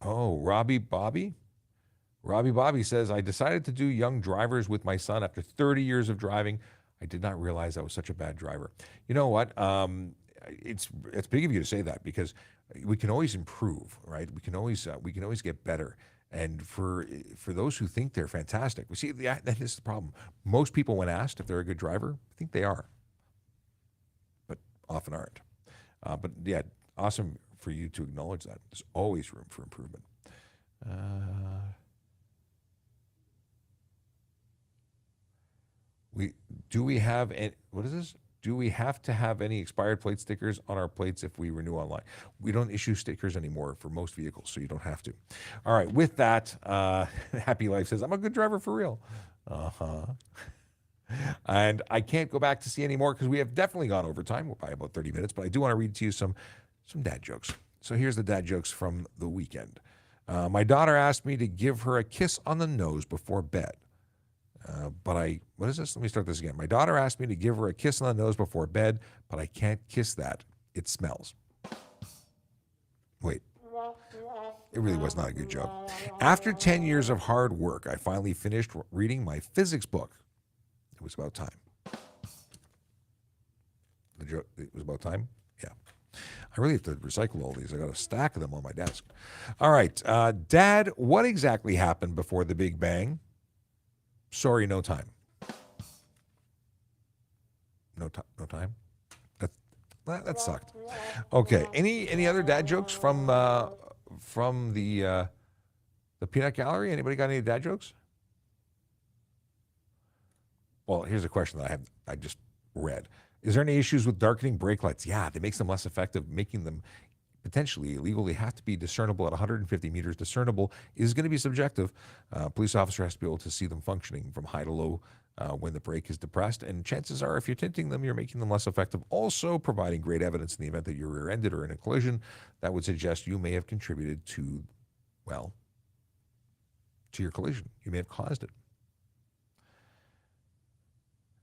Robbie Bobby says, I decided to do young drivers with my son after 30 years of driving. I did not realize I was such a bad driver. You know what? It's big of you to say that because we can always improve, right? We can always get better. And for those who think they're fantastic, we see that is the problem. Most people, when asked if they're a good driver, think they are, but often aren't. But yeah, awesome for you to acknowledge that. There's always room for improvement. Do we have to have any expired plate stickers on our plates if we renew online? We don't issue stickers anymore for most vehicles, so you don't have to. All right, with that, Happy Life says, I'm a good driver for real. And I can't go back to see any more because we have definitely gone over time by about 30 minutes, but I do want to read to you some dad jokes. So here's the dad jokes from the weekend. My daughter asked me to give her a kiss on the nose before bed. What is this? Let me start this again. My daughter asked me to give her a kiss on the nose before bed, but I can't kiss that. It smells. Wait. It really was not a good joke. After 10 years of hard work, I finally finished reading my physics book. It was about time. The joke, it was about time? Yeah. I really have to recycle all these. I got a stack of them on my desk. All right. Dad, what exactly happened before the Big Bang? Sorry, no time. No time? That sucked. Okay. Any other dad jokes from the peanut gallery? Anybody got any dad jokes? Well, here's a question that I just read. Is there any issues with darkening brake lights? Yeah, that makes them less effective, making them potentially illegal. They have to be discernible at 150 meters. Discernible is going to be subjective. Police officer has to be able to see them functioning from high to low when the brake is depressed. And chances are, if you're tinting them, you're making them less effective. Also, providing great evidence in the event that you're rear-ended or in a collision, that would suggest you may have contributed to, well, to your collision. You may have caused it.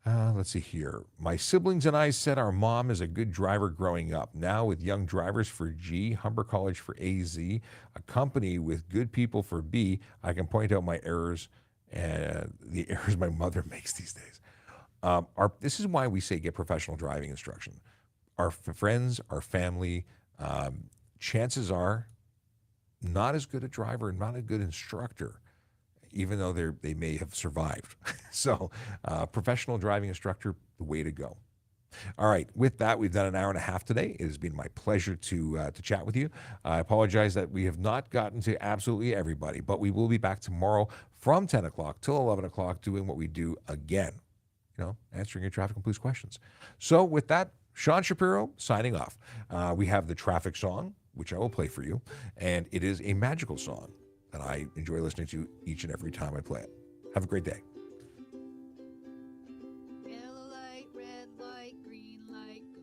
Let's see here. My siblings and I said our mom is a good driver growing up. Now with young drivers for G, Humber College for AZ, a company with good people for B, I can point out my errors and the errors my mother makes these days. This is why we say get professional driving instruction. Our friends, our family, chances are not as good a driver, not a good instructor, even though they may have survived. So professional driving instructor, the way to go. All right, with that, we've done an hour and a half today. It has been my pleasure to chat with you. I apologize that we have not gotten to absolutely everybody, but we will be back tomorrow from 10 o'clock till 11 o'clock doing what we do again, answering your traffic and police questions. So with that, Sean Shapiro signing off. We have the traffic song, which I will play for you, and it is a magical song that I enjoy listening to each and every time I play it. Have a great day. Yellow light, red light, green light, go.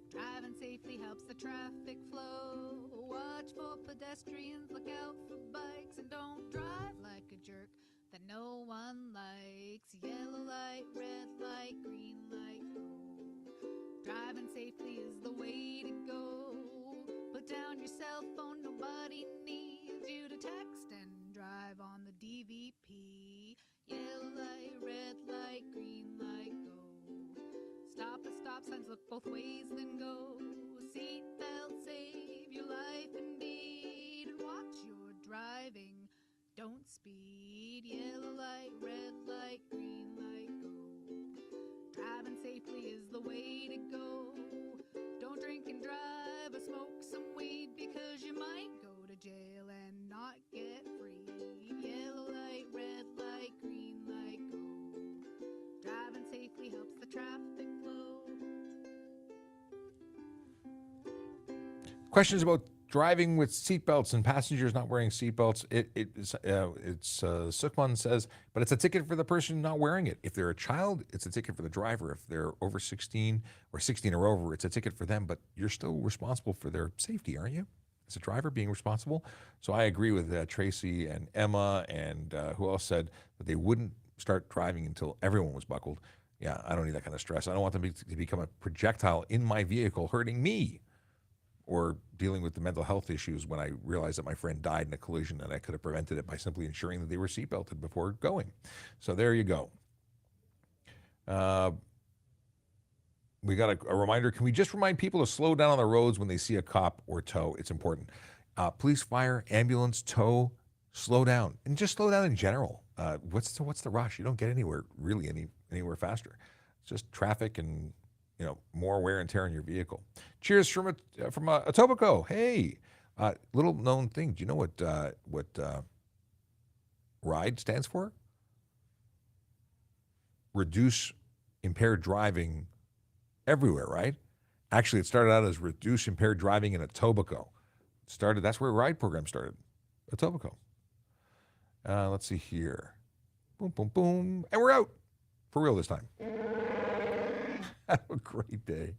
Driving safely helps the traffic flow. Watch for pedestrians, look out for bikes, and don't drive like a jerk that no one likes. Yellow light, red light, green light, go. Driving safely is the way to go. Put down your cell phone, nobody needs you to text and drive on the DVP. Yellow light, red light, green light, go. Stop at stop signs, look both ways, then go. Seatbelt, save your life indeed. And watch your driving, don't speed. Yellow light, red light, green light, go. Driving safely is the way to go. Don't drink and drive or smoke some weed, because you might go to jail and not get free. Yellow light, red light, green light, go. Driving safely helps the traffic flow. Questions about driving with seatbelts and passengers not wearing seatbelts. Sukman says, but it's a ticket for the person not wearing it. If they're a child, it's a ticket for the driver. If they're over 16 or 16 or over, it's a ticket for them, but you're still responsible for their safety, aren't you? As a driver, being responsible. So I agree with Tracy and Emma and who else said that they wouldn't start driving until everyone was buckled. Yeah, I don't need that kind of stress. I don't want them to become a projectile in my vehicle hurting me, or dealing with the mental health issues when I realized that my friend died in a collision and I could have prevented it by simply ensuring that they were seatbelted before going. So there you go. We got a reminder. Can we just remind people to slow down on the roads when they see a cop or tow? It's important. Police, fire, ambulance, tow, slow down. And just slow down in general. What's the rush? You don't get anywhere really anywhere faster. It's just traffic and more wear and tear on your vehicle. Cheers from Etobicoke. Hey, little known thing. Do you know what RIDE stands for? Reduce impaired driving everywhere, right? Actually, it started out as reduce impaired driving in Etobicoke. That's where RIDE program started. Etobicoke. Let's see here. Boom, boom, boom. And we're out. For real this time. Have a great day.